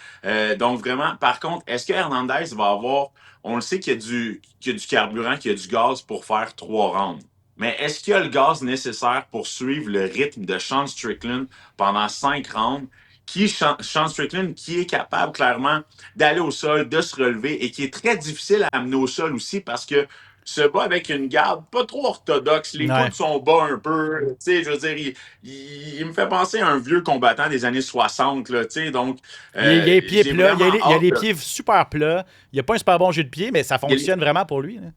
Donc vraiment, par contre, est-ce que Hernandez va avoir... On le sait qu'il y a du carburant, qu'il y a du gaz pour faire 3 rounds. Mais est-ce qu'il y a le gaz nécessaire pour suivre le rythme de Sean Strickland pendant 5 rounds? Sean Strickland, qui est capable clairement d'aller au sol, de se relever et qui est très difficile à amener au sol aussi parce que se bat avec une garde pas trop orthodoxe. Les coudes sont bas un peu. Tu sais, je veux dire, il me fait penser à un vieux combattant des années 60. Là, tu sais, donc, il y a les pieds plats. Il y a les pieds super plats. Il n'y a pas un super bon jeu de pied, mais ça fonctionne vraiment pour lui. Là.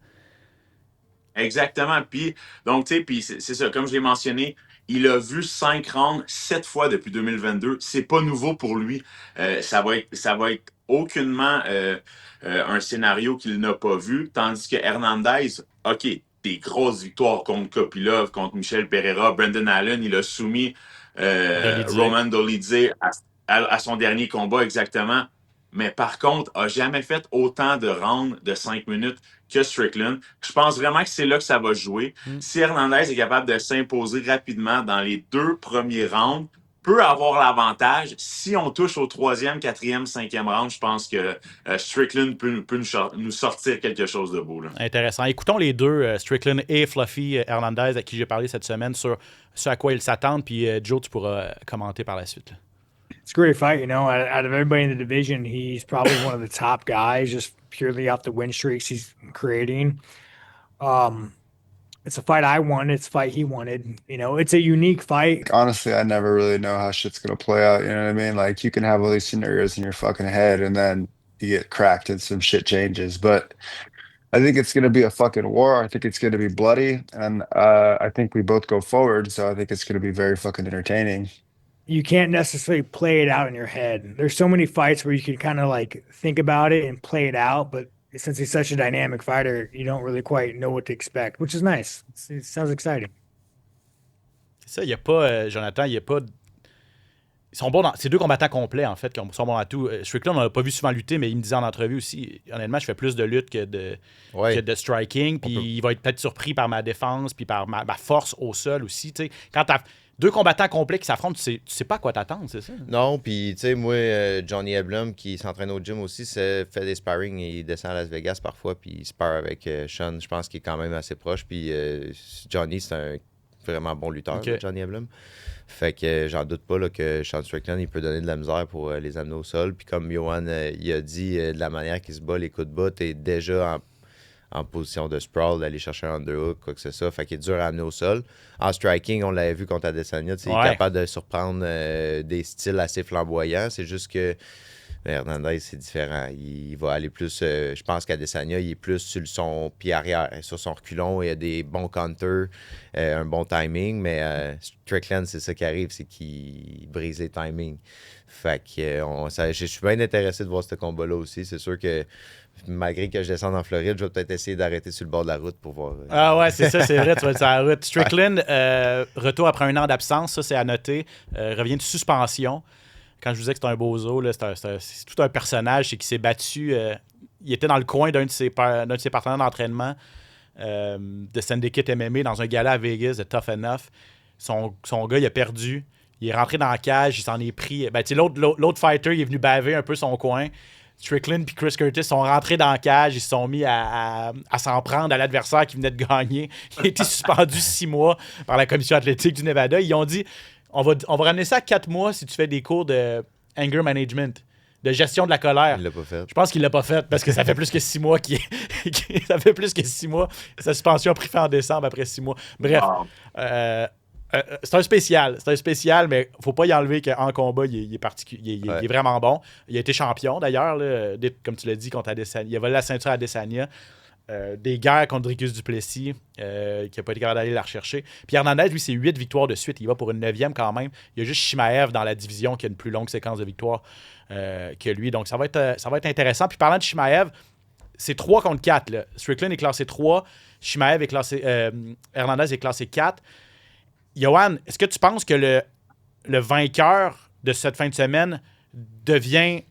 Exactement. Puis, donc, tu sais, puis c'est ça, comme je l'ai mentionné, il a vu 5 rounds 7 fois depuis 2022. C'est pas nouveau pour lui. Ça va être aucunement un scénario qu'il n'a pas vu. Tandis que Hernandez, OK, des grosses victoires contre Kopylov, contre Michel Pereira, Brendan Allen, il a soumis Roman Dolidze à son dernier combat exactement. Mais par contre, a jamais fait autant de rounds de 5 minutes que Strickland. Je pense vraiment que c'est là que ça va jouer. Si Hernandez est capable de s'imposer rapidement dans les 2 premiers rounds, peut avoir l'avantage. Si on touche au 3e, 4e, 5e round, je pense que Strickland peut nous sortir quelque chose de beau. Là. Intéressant. Écoutons les deux, Strickland et Fluffy Hernandez, à qui j'ai parlé cette semaine, sur ce à quoi ils s'attendent. Puis Joe, tu pourras commenter par la suite. Là. It's a great fight, you know. Out of everybody in the division, he's probably one of the top guys, just purely off the win streaks he's creating. It's a fight I wanted. It's a fight he wanted. You know, it's a unique fight. Honestly, I never really know how shit's gonna play out. You know what I mean? Like, you can have all these scenarios in your fucking head, and then you get cracked and some shit changes. But I think it's gonna be a fucking war. I think it's gonna be bloody, and I think we both go forward. So I think it's gonna be very fucking entertaining. You can't necessarily play it out in your head. There's so many fights where you can kind of like think about it and play it out, but since he's such a dynamic fighter, you don't really quite know what to expect, which is nice. It sounds exciting. C'est ça, il n'y a pas, Jonathan, il n'y a pas... Ils sont bons dans... C'est 2 combattants complets, en fait, qui sont bons à tout. Strickland, on l'a pas vu souvent lutter, mais il me disait en entrevue aussi, honnêtement, je fais plus de lutte que de striking, puis il va être peut-être surpris par ma défense, puis par ma force au sol aussi. T'sais. Quand tu as 2 combattants complets qui s'affrontent, tu sais pas à quoi t'attendre, c'est ça? Non, puis tu sais, moi, Johnny Eblum, qui s'entraîne au gym aussi, fait des sparring, il descend à Las Vegas parfois, puis il spare avec Sean, je pense qu'il est quand même assez proche, puis Johnny, c'est un vraiment bon lutteur, là, Johnny Eblum. Fait que j'en doute pas là, que Sean Strickland, il peut donner de la misère pour les amener au sol. Puis comme Johan il a dit, de la manière qu'il se bat, les coups de bas, t'es déjà en position de sprawl, d'aller chercher un underhook, quoi que ce soit. Fait qu'il est dur à amener au sol. En striking, on l'avait vu contre Adesanya, il est capable de surprendre des styles assez flamboyants. C'est juste que Hernandez, c'est différent. Il va aller plus... je pense qu'Adesanya, il est plus sur son pied arrière, sur son reculon. Il a des bons counters, un bon timing, mais Strickland, c'est ça qui arrive, c'est qu'il brise les timings. Fait que je suis bien intéressé de voir ce combat-là aussi. C'est sûr que malgré que je descende en Floride, je vais peut-être essayer d'arrêter sur le bord de la route pour voir. Ah ouais, c'est ça, c'est vrai, tu vas être sur la route. Strickland, retour après 1 an d'absence, ça c'est à noter. Revient de suspension. Quand je vous disais que c'est un bozo, là, c'est tout un personnage, c'est qu'il s'est battu. Il était dans le coin d'un de ses partenaires d'entraînement de Syndicate MMA dans un gala à Vegas de Tough Enough. Son gars, il a perdu. Il est rentré dans la cage, il s'en est pris. L'autre fighter, il est venu baver un peu son coin. Strickland et Chris Curtis sont rentrés dans la cage, ils se sont mis à s'en prendre à l'adversaire qui venait de gagner. Il a été suspendu 6 mois par la commission athlétique du Nevada. Ils ont dit on va ramener ça à 4 mois si tu fais des cours de anger management, de gestion de la colère. Il l'a pas fait. Je pense qu'il l'a pas fait parce que ça fait plus que 6 mois ça fait plus que 6 mois. Sa suspension a pris fin en décembre après 6 mois. Bref, c'est un spécial, mais faut pas y enlever qu'en combat, il est vraiment bon. Il a été champion, d'ailleurs, là, comme tu l'as dit, contre Adesanya. Il a volé la ceinture à Adesanya. des guerres contre Dricus Duplessis, qui n'a pas été capable d'aller la rechercher. Puis Hernandez, lui, c'est 8 victoires de suite. Il va pour une 9e quand même. Il y a juste Chimaev dans la division qui a une plus longue séquence de victoires que lui. Donc, ça va être intéressant. Puis parlant de Chimaev, c'est 3 contre 4. Là. Strickland est classé 3. Chimaev est classé... Hernandez est classé 4. Yoann, est-ce que tu penses que le vainqueur de cette fin de semaine devient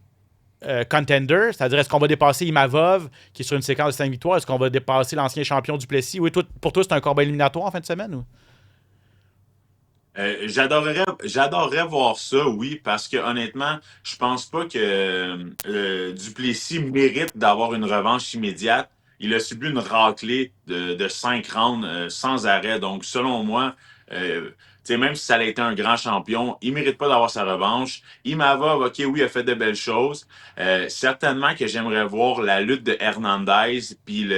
contender? C'est-à-dire, est-ce qu'on va dépasser Imavov, qui est sur une séquence de 5 victoires? Est-ce qu'on va dépasser l'ancien champion Duplessis? Oui, pour toi, c'est un combat éliminatoire en fin de semaine? Ou? J'adorerais voir ça, oui, parce que honnêtement, je pense pas que Duplessis mérite d'avoir une revanche immédiate. Il a subi une raclée de 5 rounds sans arrêt. Donc, selon moi, tu sais, même si ça a été un grand champion, il mérite pas d'avoir sa revanche. Imavov, OK, oui, a fait de belles choses. Certainement que j'aimerais voir la lutte de Hernandez puis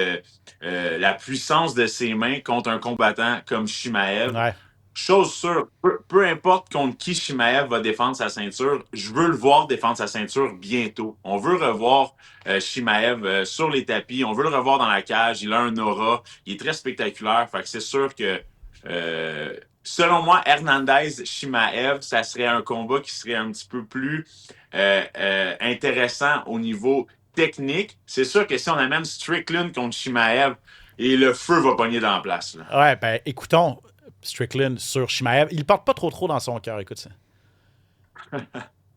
la puissance de ses mains contre un combattant comme Chimaev. Ouais. Chose sûre, peu importe contre qui Chimaev va défendre sa ceinture, je veux le voir défendre sa ceinture bientôt. On veut revoir Chimaev sur les tapis, on veut le revoir dans la cage, il a un aura, il est très spectaculaire, fait que c'est sûr que selon moi, Hernandez-Chimaev, ça serait un combat qui serait un petit peu plus intéressant au niveau technique. C'est sûr que si on amène Strickland contre Chimaev, et le feu va pogner dans la place. Là. Ouais, ben écoutons Strickland sur Chimaev. Il ne porte pas trop dans son cœur, écoute ça.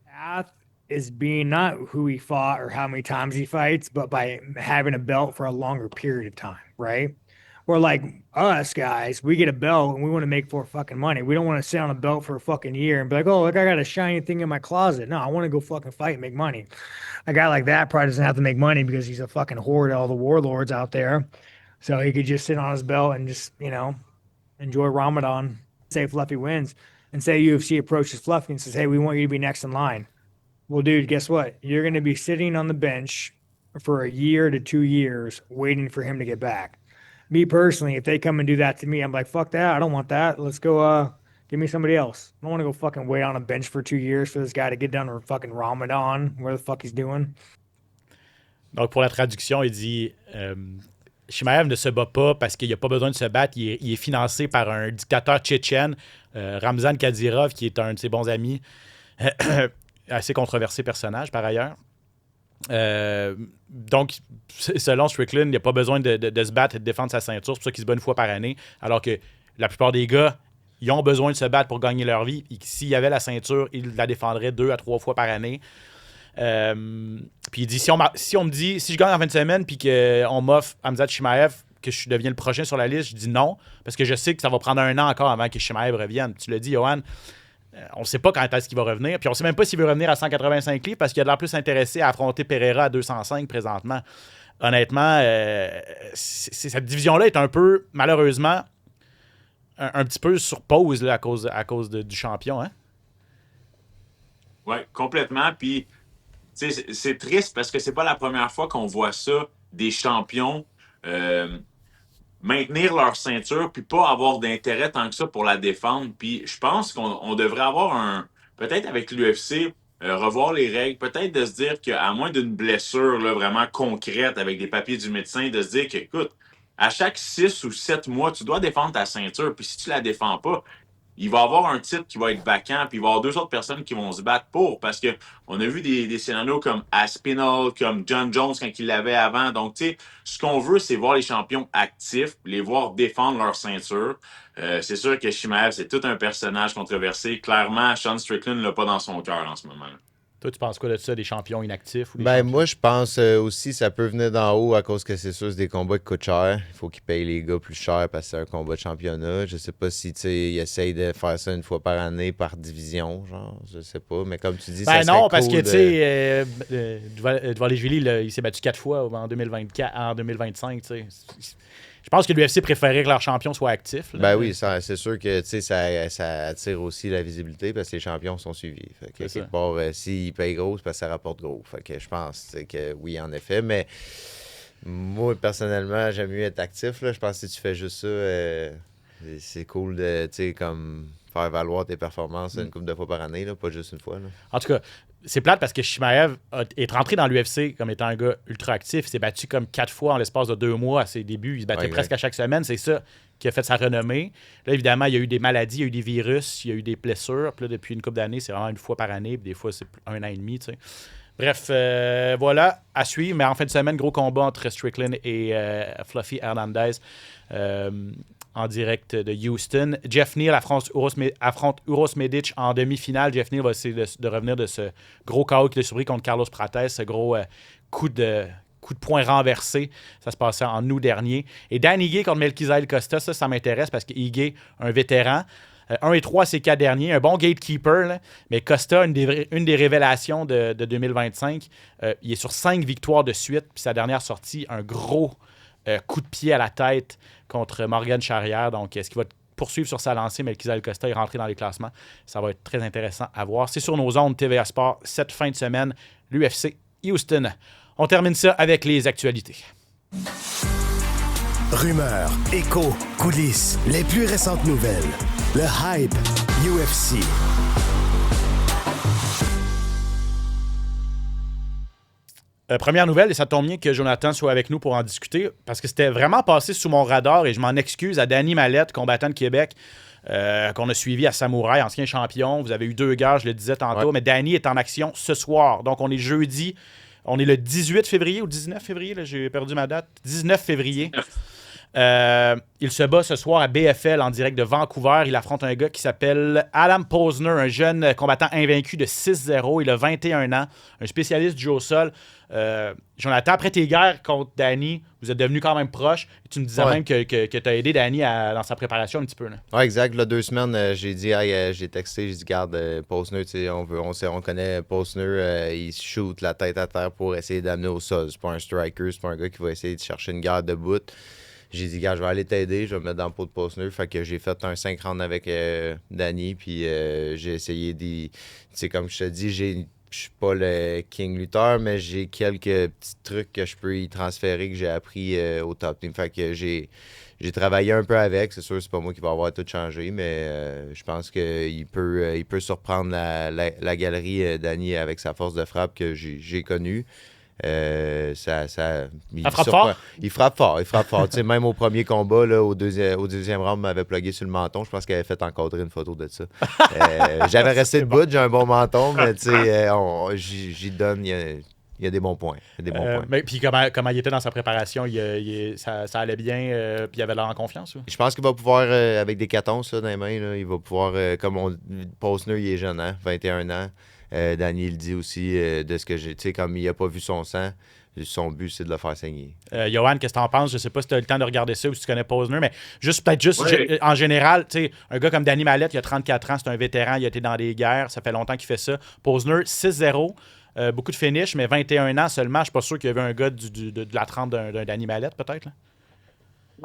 Path is being not who he fought or how many times he fights, but by having a belt for a longer period of time, right? Or like us guys, we get a belt and we want to make for fucking money. We don't want to sit on a belt for a fucking year and be like, oh, look, I got a shiny thing in my closet. No, I want to go fucking fight and make money. A guy like that probably doesn't have to make money because he's a fucking whore to all the warlords out there. So he could just sit on his belt and just, enjoy Ramadan, say Fluffy wins, and say UFC approaches Fluffy and says, hey, we want you to be next in line. Well, dude, guess what? You're going to be sitting on the bench for a year to 2 years waiting for him to get back. Me personally, if they come and do that to me, I'm like, fuck that. I don't want that. Let's go, give me somebody else. I don't want to go fucking wait on a bench for 2 years for this guy to get done with fucking Ramadan, where the fuck he's doing. Donc, pour la traduction, il dit Chimaev ne se bat pas parce qu'il n'a pas besoin de se battre. Il est financé par un dictateur tchétchène, Ramzan Kadyrov, qui est un de ses bons amis. Assez controversé personnage, par ailleurs. Donc, selon Strickland, il n'a pas besoin de se battre et de défendre sa ceinture. C'est pour ça qu'il se bat une fois par année. Alors que la plupart des gars, ils ont besoin de se battre pour gagner leur vie. Et s'il y avait la ceinture, ils la défendraient 2 à 3 fois par année. Puis il dit, si je gagne en fin de semaine puis qu'on m'offre Khamzat Chimaev, que je deviens le prochain sur la liste, je dis non, parce que je sais que ça va prendre 1 an encore avant que Chimaev revienne. Tu l'as dit, Johan, on ne sait pas quand est-ce qu'il va revenir, puis on ne sait même pas s'il veut revenir à 185 livres parce qu'il a de l'air plus intéressé à affronter Pereira à 205 présentement. Honnêtement, cette division-là est un peu, malheureusement, un petit peu sur pause là, à cause du champion. Hein? Oui, complètement. Puis, c'est triste parce que c'est pas la première fois qu'on voit ça, des champions maintenir leur ceinture puis pas avoir d'intérêt tant que ça pour la défendre. Puis je pense qu'on devrait avoir peut-être avec l'UFC, revoir les règles, peut-être de se dire qu'à moins d'une blessure là, vraiment concrète avec des papiers du médecin, de se dire que, écoute, à chaque 6 ou 7 mois, tu dois défendre ta ceinture. Puis si tu la défends pas, il va y avoir un titre qui va être vacant, puis il va y avoir 2 autres personnes qui vont se battre pour, parce que on a vu des scénarios comme Aspinall, comme John Jones quand il l'avait avant. Donc, tu sais, ce qu'on veut, c'est voir les champions actifs, les voir défendre leur ceinture. C'est sûr que Chimaev, c'est tout un personnage controversé. Clairement, Sean Strickland l'a pas dans son cœur en ce moment. Toi, tu penses quoi de ça, des champions inactifs? Ou des Ben, champions? moi, je pense aussi ça peut venir d'en haut à cause que c'est sûr, c'est des combats qui coûtent cher. Il faut qu'ils payent les gars plus cher parce que c'est un combat de championnat. Je sais pas si, tu sais, ils essayent de faire ça une fois par année par division, genre, je sais pas. Mais comme tu dis, Ben ça non, serait parce cool que, tu sais, Dvalishvili, il s'est battu 4 fois en 2024, en 2025, tu sais. Je pense que l'UFC préférait que leur champion soit actif. Là. Ben oui, c'est sûr que ça attire aussi la visibilité parce que les champions sont suivis. Fait que quelque part, s'ils payent gros, c'est parce que ça rapporte gros. Fait que je pense que oui, en effet. Mais moi, personnellement, j'aime mieux être actif. Là. Je pense que si tu fais juste ça, c'est cool de, tu sais, comme faire valoir tes performances une couple de fois par année, là, pas juste une fois. Là. En tout cas, c'est plate parce que Chimaev est rentré dans l'UFC comme étant un gars ultra actif. Il s'est battu comme 4 fois en l'espace de 2 mois à ses débuts. Il se battait presque à chaque semaine. C'est ça qui a fait sa renommée. Là, évidemment, il y a eu des maladies, il y a eu des virus, il y a eu des blessures. Puis là, depuis une couple d'années, c'est vraiment une fois par année. Puis des fois, c'est 1 an et demi, tu sais. Bref, voilà, à suivre. Mais en fin de semaine, gros combat entre Strickland et Fluffy Hernandez en direct de Houston. Jeff Neal affronte Uros Medic en demi-finale. Jeff Neal va essayer de revenir de ce gros KO qu'il a surpris contre Carlos Prates, ce gros coup de poing renversé. Ça se passait en août dernier. Et Dan Ige contre Melquizael Costa, ça m'intéresse parce que Ige, un vétéran, 1 et 3 ces 4 derniers, un bon gatekeeper, là, mais Costa, une des révélations de 2025, il est sur 5 victoires de suite, puis sa dernière sortie, un gros coup de pied à la tête contre Morgan Charrière. Donc, est-ce qu'il va poursuivre sur sa lancée? Melquizael Costa est rentré dans les classements. Ça va être très intéressant à voir. C'est sur nos ondes TVA Sport cette fin de semaine, l'UFC Houston. On termine ça avec les actualités. Rumeurs, échos, coulisses, les plus récentes nouvelles. Le hype UFC. Première nouvelle, et ça tombe bien que Jonathan soit avec nous pour en discuter, parce que c'était vraiment passé sous mon radar, et je m'en excuse à Danny Mallette, combattant de Québec, qu'on a suivi à Samouraï, ancien champion. Vous avez eu 2 gars, je le disais tantôt, mais Danny est en action ce soir. Donc, on est jeudi, on est le 18 février ou 19 février, là, j'ai perdu ma date. 19 février. Il se bat ce soir à BFL en direct de Vancouver. Il affronte un gars qui s'appelle Adam Posner, un jeune combattant invaincu de 6-0. Il a 21 ans, un spécialiste du jeu au sol. Jonathan, après tes guerres contre Danny, vous êtes devenus quand même proches. Tu me disais même que tu as aidé Danny dans sa préparation un petit peu. Oui, exact. Là, 2 semaines, j'ai dit, j'ai texté, j'ai dit, garde, Posner, on connaît Posner, il se shoot la tête à terre pour essayer d'amener au sol. C'est pas un striker, c'est pas un gars qui va essayer de chercher une garde de bout. J'ai dit, gars, je vais aller t'aider, je vais me mettre dans le pot de Posner. Fait que j'ai fait un 5 rounds avec Danny, puis j'ai essayé d'y... Tu sais, comme je te dis, je suis pas le King lutteur, mais j'ai quelques petits trucs que je peux y transférer que j'ai appris au top team. Fait que j'ai travaillé un peu avec. C'est sûr, c'est pas moi qui va avoir tout changé, mais je pense qu'il peut surprendre la galerie Danny avec sa force de frappe que j'ai connue. Il frappe fort? Il frappe fort. Tu sais, même au premier combat, là, au deuxième round, m'avait plugué sur le menton. Je pense qu'elle avait fait encadrer une photo de ça. J'avais resté debout, j'ai un bon menton, mais tu sais, j'y donne. Il y a des bons points. Mais puis comment il était dans sa préparation? Ça allait bien, puis il avait l'air en confiance? Ou? Je pense qu'il va pouvoir, avec des 14 dans les mains, là, il va pouvoir, Posner, il est jeune, hein, 21 ans. Danny le dit aussi de ce que j'ai. Tu sais, comme il n'a pas vu son sang, son but, c'est de le faire saigner. Johan, qu'est-ce que tu en penses? Je sais pas si tu as le temps de regarder ça ou si tu connais Posner, mais en général, tu sais, un gars comme Danny Mallette, il a 34 ans, c'est un vétéran, il a été dans des guerres, ça fait longtemps qu'il fait ça. Posner, 6-0. Beaucoup de finish, mais 21 ans seulement. Je suis pas sûr qu'il y avait un gars de la trempe d'un Danny Mallette, peut-être. Là.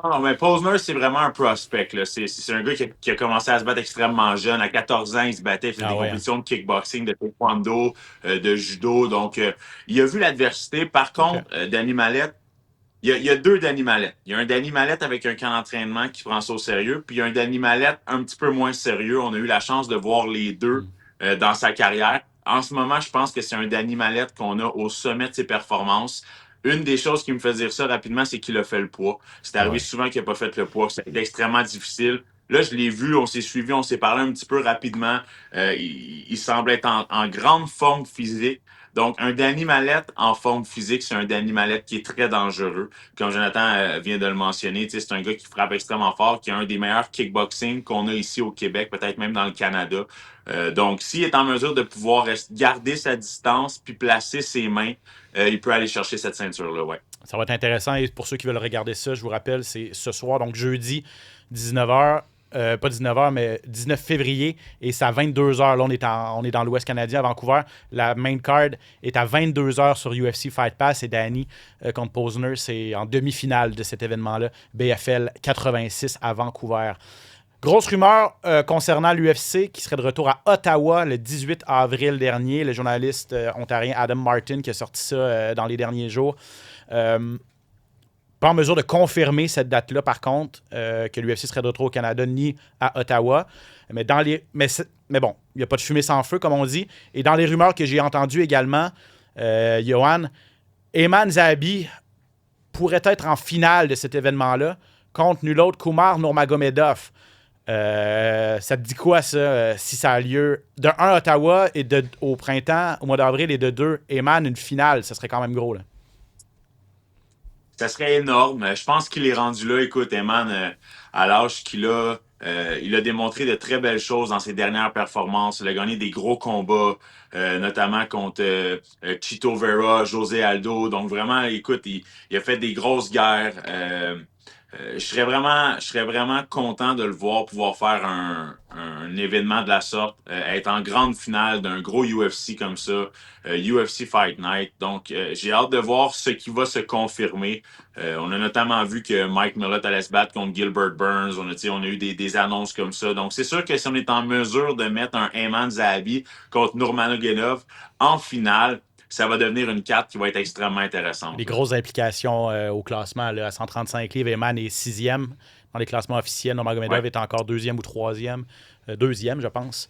Non, mais Posner, c'est vraiment un prospect. Là. C'est un gars qui a commencé à se battre extrêmement jeune. À 14 ans, il se battait, il faisait des compétitions de kickboxing, de taekwondo, de judo. Donc, il a vu l'adversité. Par contre, Danny Mallette, il y a 2 Danny Mallette. Il y a un Danny Mallette avec un camp d'entraînement qui prend ça au sérieux, puis il y a un Danny Mallette un petit peu moins sérieux. On a eu la chance de voir les deux dans sa carrière. En ce moment, je pense que c'est un Danny Mallette qu'on a au sommet de ses performances. Une des choses qui me fait dire ça rapidement, c'est qu'il a fait le poids. C'est arrivé souvent qu'il n'a pas fait le poids. C'est extrêmement difficile. Là, je l'ai vu, on s'est suivi, on s'est parlé un petit peu rapidement. Il semble être en grande forme physique. Donc, un Danny Mallette en forme physique, c'est un Danny Mallette qui est très dangereux. Comme Jonathan vient de le mentionner, c'est un gars qui frappe extrêmement fort, qui a un des meilleurs kickboxing qu'on a ici au Québec, peut-être même dans le Canada. Donc, s'il est en mesure de pouvoir garder sa distance puis placer ses mains, il peut aller chercher cette ceinture-là, ouais. Ça va être intéressant. Et pour ceux qui veulent regarder ça, je vous rappelle, c'est ce soir, donc jeudi, 19h. Pas 19h, mais 19 février, et c'est à 22h. Là, on est dans l'Ouest canadien, à Vancouver. La main card est à 22h sur UFC Fight Pass, et Danny contre Posner, c'est en demi-finale de cet événement-là, BFL 86 à Vancouver. Grosse rumeur concernant l'UFC qui serait de retour à Ottawa le 18 avril dernier. Le journaliste ontarien Adam Martin qui a sorti ça dans les derniers jours. pas en mesure de confirmer cette date-là, par contre, que l'UFC serait de retour au Canada ni à Ottawa. Mais bon, il n'y a pas de fumée sans feu, comme on dit. Et dans les rumeurs que j'ai entendues également, Johan, Ayman Zahabi pourrait être en finale de cet événement-là contre nul autre Kumar Nurmagomedov. Ça te dit quoi, ça, si ça a lieu de 1 à Ottawa et au printemps, au mois d'avril, et de 2, Ayman, une finale, ça serait quand même gros, là. Ça serait énorme. Je pense qu'il est rendu là. Écoute, Eman, à l'âge qu'il a, il a démontré de très belles choses dans ses dernières performances. Il a gagné des gros combats, notamment contre Chito Vera, José Aldo. Donc vraiment, écoute, il a fait des grosses guerres. Je serais vraiment content de le voir pouvoir faire un événement de la sorte, être en grande finale d'un gros UFC comme ça, UFC Fight Night. Donc, j'ai hâte de voir ce qui va se confirmer. On a notamment vu que Mike Millett allait se battre contre Gilbert Burns. On a eu des annonces comme ça. Donc, c'est sûr que si on est en mesure de mettre un Ayman Zahabi contre Nurmagomedov en finale, ça va devenir une carte qui va être extrêmement intéressante. Des grosses implications au classement. Là, à 135 livres, Ayman est 6e dans les classements officiels. Nurmagomedov est encore 2e ou 3e. 2e, je pense.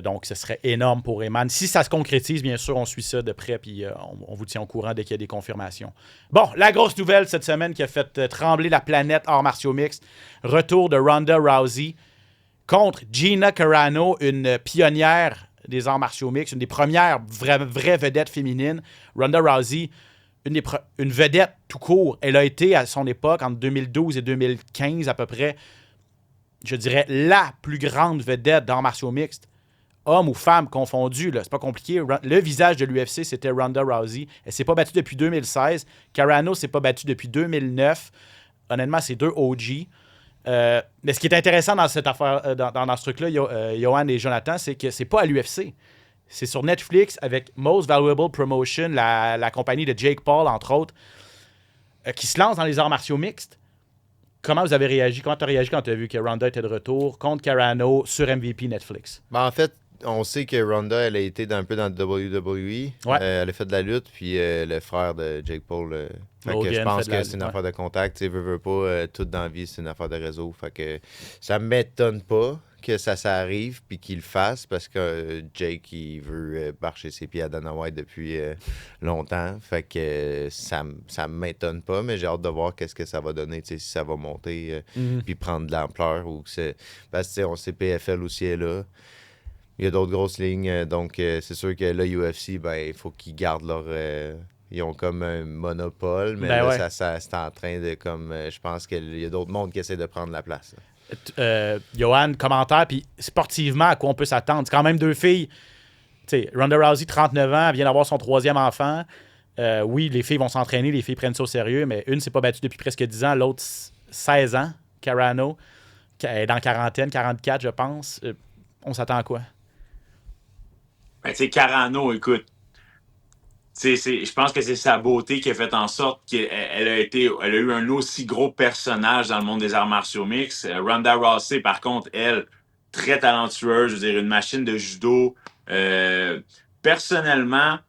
Donc, ce serait énorme pour Ayman. Si ça se concrétise, bien sûr, on suit ça de près puis on vous tient au courant dès qu'il y a des confirmations. Bon, la grosse nouvelle cette semaine qui a fait trembler la planète arts martiaux mixtes. Retour de Ronda Rousey contre Gina Carano, une pionnière des arts martiaux mixtes, une des premières vraies vedettes féminines. Ronda Rousey, une vedette tout court. Elle a été, à son époque, entre 2012 et 2015 à peu près, je dirais, la plus grande vedette d'arts martiaux mixtes. Hommes ou femmes confondus, là, c'est pas compliqué. Le visage de l'UFC, c'était Ronda Rousey. Elle s'est pas battue depuis 2016. Carano s'est pas battue depuis 2009. Honnêtement, c'est 2 OG. Mais ce qui est intéressant dans cette affaire, dans ce truc-là, Johan et Jonathan, c'est que c'est pas à l'UFC. C'est sur Netflix avec Most Valuable Promotion, la compagnie de Jake Paul, entre autres, qui se lance dans les arts martiaux mixtes. Comment vous avez réagi? Comment tu as réagi quand tu as vu que Ronda était de retour contre Carano sur MVP Netflix? En fait, on sait que Ronda, elle a été un peu dans le WWE. Ouais. Elle a fait de la lutte, puis le frère de Jake Paul. Fait que je pense que c'est une affaire de contact. Tu sais, veux pas, tout dans la vie, c'est une affaire de réseau. Fait que ça m'étonne pas que ça arrive puis qu'il le fasse parce que Jake, il veut marcher ses pieds à Dana White depuis longtemps. Fait que ça m'étonne pas, mais j'ai hâte de voir qu'est-ce que ça va donner, si ça va monter puis prendre de l'ampleur. Ou que c'est... Parce que on sait PFL aussi est là. Il y a d'autres grosses lignes, donc c'est sûr que là, UFC, il faut qu'ils gardent leur... ils ont comme un monopole, mais là, ça c'est en train de... je pense qu'il y a d'autres mondes qui essaient de prendre la place. Johan, commentaire, puis sportivement, à quoi on peut s'attendre? C'est quand même 2 filles. T'sais, Ronda Rousey, 39 ans, elle vient d'avoir son 3e enfant. Oui, les filles vont s'entraîner, les filles prennent ça au sérieux, mais une s'est pas battue depuis presque 10 ans, l'autre 16 ans, Carano, elle est dans la quarantaine, 44, je pense. On s'attend à quoi? Carano, écoute, je pense que c'est sa beauté qui a fait en sorte qu'elle a eu un aussi gros personnage dans le monde des arts martiaux mixtes. Ronda Rousey, par contre, elle, très talentueuse, je veux dire, une machine de judo. Personnellement,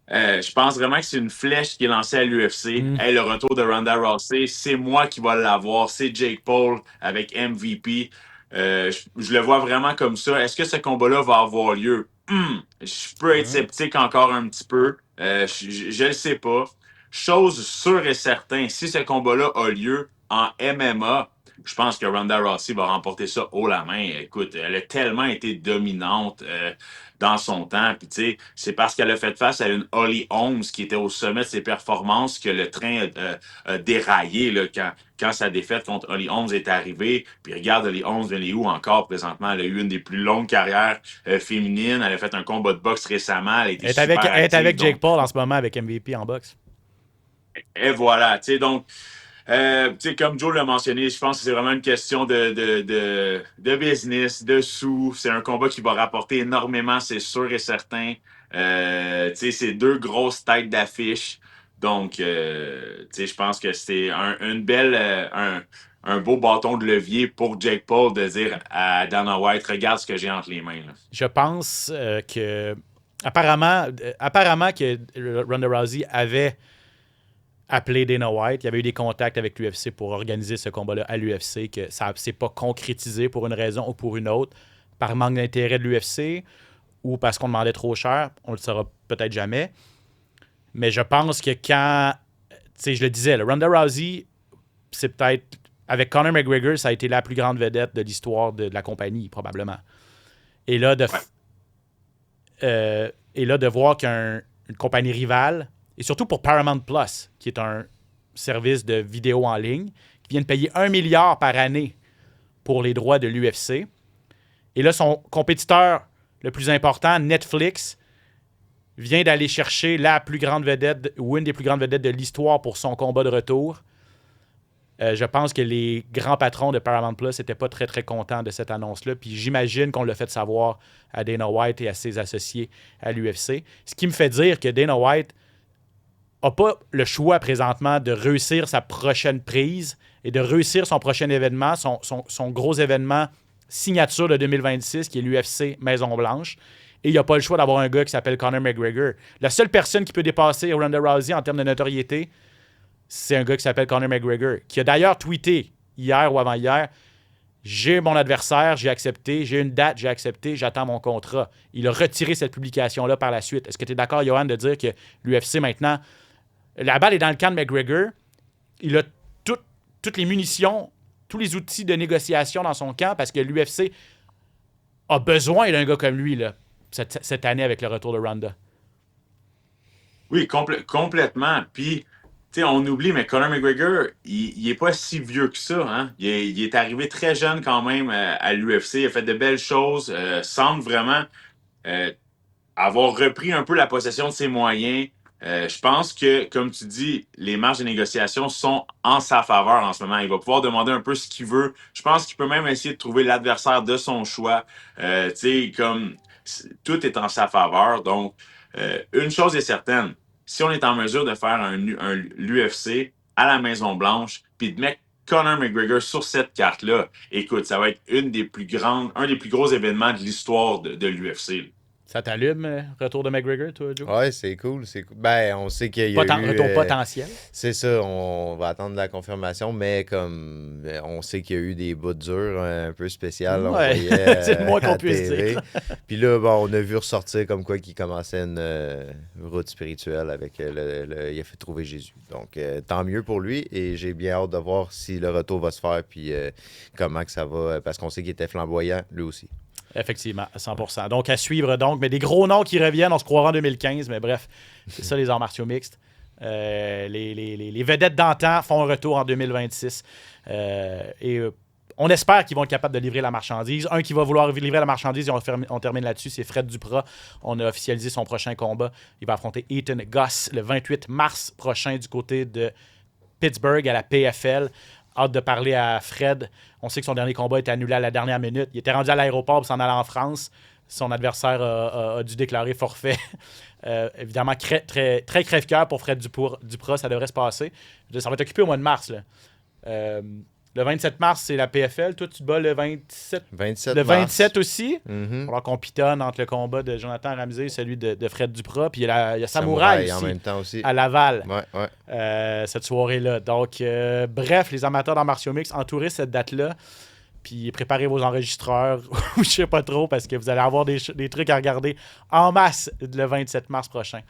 je pense vraiment que c'est une flèche qui est lancée à l'UFC. Hey, le retour de Ronda Rousey, c'est moi qui va l'avoir. C'est Jake Paul avec MVP. Je le vois vraiment comme ça. Est-ce que ce combat-là va avoir lieu? Je peux être sceptique encore un petit peu. Je le sais pas. Chose sûre et certaine, si ce combat-là a lieu en MMA, je pense que Ronda Rousey va remporter ça haut la main. Écoute, elle a tellement été dominante dans son temps. Puis, tu sais, c'est parce qu'elle a fait face à une Holly Holmes qui était au sommet de ses performances que le train a déraillé là, quand sa défaite contre Holly Holmes est arrivée. Puis regarde, Holly Holmes, elle est où encore présentement? Elle a eu une des plus longues carrières féminines. Elle a fait un combat de boxe récemment. Elle est avec Jake Paul en ce moment avec MVP en boxe. Et voilà, tu sais, donc... comme Joe l'a mentionné, je pense que c'est vraiment une question de business, de sous. C'est un combat qui va rapporter énormément, c'est sûr et certain. C'est 2 grosses têtes d'affiche. Donc, je pense que c'est un beau bâton de levier pour Jake Paul de dire à Dana White, regarde ce que j'ai entre les mains. Là. Je pense que apparemment que Ronda Rousey avait appelé Dana White. Il y avait eu des contacts avec l'UFC pour organiser ce combat-là à l'UFC, que ça ne s'est pas concrétisé pour une raison ou pour une autre, par manque d'intérêt de l'UFC ou parce qu'on demandait trop cher. On ne le saura peut-être jamais. Mais je pense que quand... Tu sais, je le disais, le Ronda Rousey, c'est peut-être... Avec Conor McGregor, ça a été la plus grande vedette de l'histoire de la compagnie, probablement. Et là, de voir qu'une compagnie rivale, et surtout pour Paramount Plus, qui est un service de vidéo en ligne, qui vient de payer 1 milliard par année pour les droits de l'UFC. Et là, son compétiteur le plus important, Netflix, vient d'aller chercher la plus grande vedette, ou une des plus grandes vedettes de l'histoire pour son combat de retour. Je pense que les grands patrons de Paramount Plus n'étaient pas très, très contents de cette annonce-là. Puis j'imagine qu'on l'a fait savoir à Dana White et à ses associés à l'UFC. Ce qui me fait dire que Dana White n'a pas le choix présentement de réussir sa prochaine prise et de réussir son prochain événement, son gros événement signature de 2026, qui est l'UFC Maison-Blanche. Et il n'a pas le choix d'avoir un gars qui s'appelle Conor McGregor. La seule personne qui peut dépasser Ronda Rousey en termes de notoriété, c'est un gars qui s'appelle Conor McGregor, qui a d'ailleurs tweeté hier ou avant-hier « J'ai mon adversaire, j'ai accepté, j'ai une date, j'ai accepté, j'attends mon contrat. » Il a retiré cette publication-là par la suite. Est-ce que tu es d'accord, Johan, de dire que l'UFC maintenant, la balle est dans le camp de McGregor, il a toutes les munitions, tous les outils de négociation dans son camp parce que l'UFC a besoin d'un gars comme lui là, cette année avec le retour de Ronda? Oui, complètement. Puis, tu sais, on oublie, mais Conor McGregor, il est pas si vieux que ça. Hein? Il est arrivé très jeune quand même à l'UFC. Il a fait de belles choses. Semble vraiment avoir repris un peu la possession de ses moyens. Je pense que, comme tu dis, les marges de négociation sont en sa faveur en ce moment. Il va pouvoir demander un peu ce qu'il veut. Je pense qu'il peut même essayer de trouver l'adversaire de son choix. Tu sais, comme tout est en sa faveur. Donc, une chose est certaine. Si on est en mesure de faire l'UFC à la Maison-Blanche, puis de mettre Conor McGregor sur cette carte-là, écoute, ça va être un des plus gros événements de l'histoire de l'UFC. Ça t'allume, retour de McGregor, toi, Joe? Ouais, c'est cool. Ben, on sait qu'il y a eu... Retour potentiel. C'est ça, on va attendre la confirmation, mais comme on sait qu'il y a eu des bouts durs un peu spéciales. Ouais, c'est le moins qu'on puisse dire. Puis là, bon, on a vu ressortir comme quoi qu'il commençait une route spirituelle avec il a fait trouver Jésus. Donc, tant mieux pour lui, et j'ai bien hâte de voir si le retour va se faire, puis comment que ça va, parce qu'on sait qu'il était flamboyant, lui aussi. Effectivement, à 100%. Donc, à suivre, donc. Mais des gros noms qui reviennent, on se croira en 2015, mais bref, c'est ça les arts martiaux mixtes. Les vedettes d'antan font un retour en 2026. On espère qu'ils vont être capables de livrer la marchandise. Un qui va vouloir livrer la marchandise, et on termine là-dessus, c'est Fred Duprat. On a officialisé son prochain combat. Il va affronter Ethan Goss le 28 mars prochain du côté de Pittsburgh à la PFL. Hâte de parler à Fred. On sait que son dernier combat était annulé à la dernière minute. Il était rendu à l'aéroport pour s'en aller en France. Son adversaire a dû déclarer forfait. Évidemment, très, très, très crève-cœur pour Fred Duprat. Ça devrait se passer. Ça va être occupé au mois de mars. Là. Le 27 mars, c'est la PFL. Toi, tu te bats le 27 le 27 aussi. Mm-hmm. Alors qu'on pitonne entre le combat de Jonathan Ramsey et celui de Fred Duprat. Puis il y a Samouraï aussi, en même temps aussi, à Laval. Ouais. Cette soirée-là. Donc, bref, les amateurs d'arts martiaux mixtes, entourez cette date-là. Puis préparez vos enregistreurs ou je sais pas trop parce que vous allez avoir des trucs à regarder en masse le 27 mars prochain.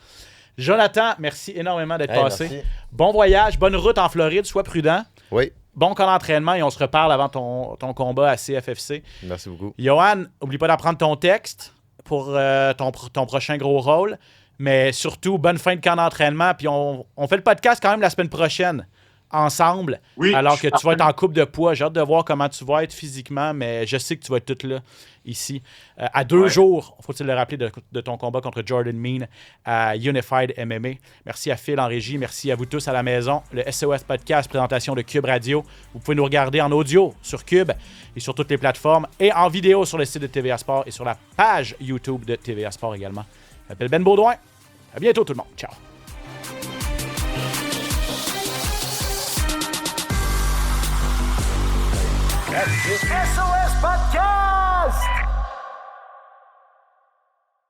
Jonathan, merci énormément d'être passé. Merci. Bon voyage, bonne route en Floride, sois prudent. Oui. Bon camp d'entraînement et on se reparle avant ton combat à CFFC. Merci beaucoup. Johan, n'oublie pas d'apprendre ton texte pour ton prochain gros rôle. Mais surtout, bonne fin de camp d'entraînement. Puis on fait le podcast quand même la semaine prochaine ensemble. Oui, alors que tu vas être en coupe de poids. J'ai hâte de voir comment tu vas être physiquement, mais je sais que tu vas être tout là ici. À 2 jours, faut-il le rappeler, de ton combat contre Jordan Mein à Unified MMA. Merci à Phil en régie. Merci à vous tous à la maison. Le SOS Podcast, présentation de Cube Radio. Vous pouvez nous regarder en audio sur Cube et sur toutes les plateformes et en vidéo sur le site de TVA Sport et sur la page YouTube de TVA Sport également. Je m'appelle Ben Baudouin. À bientôt tout le monde. Ciao. SOS Podcast!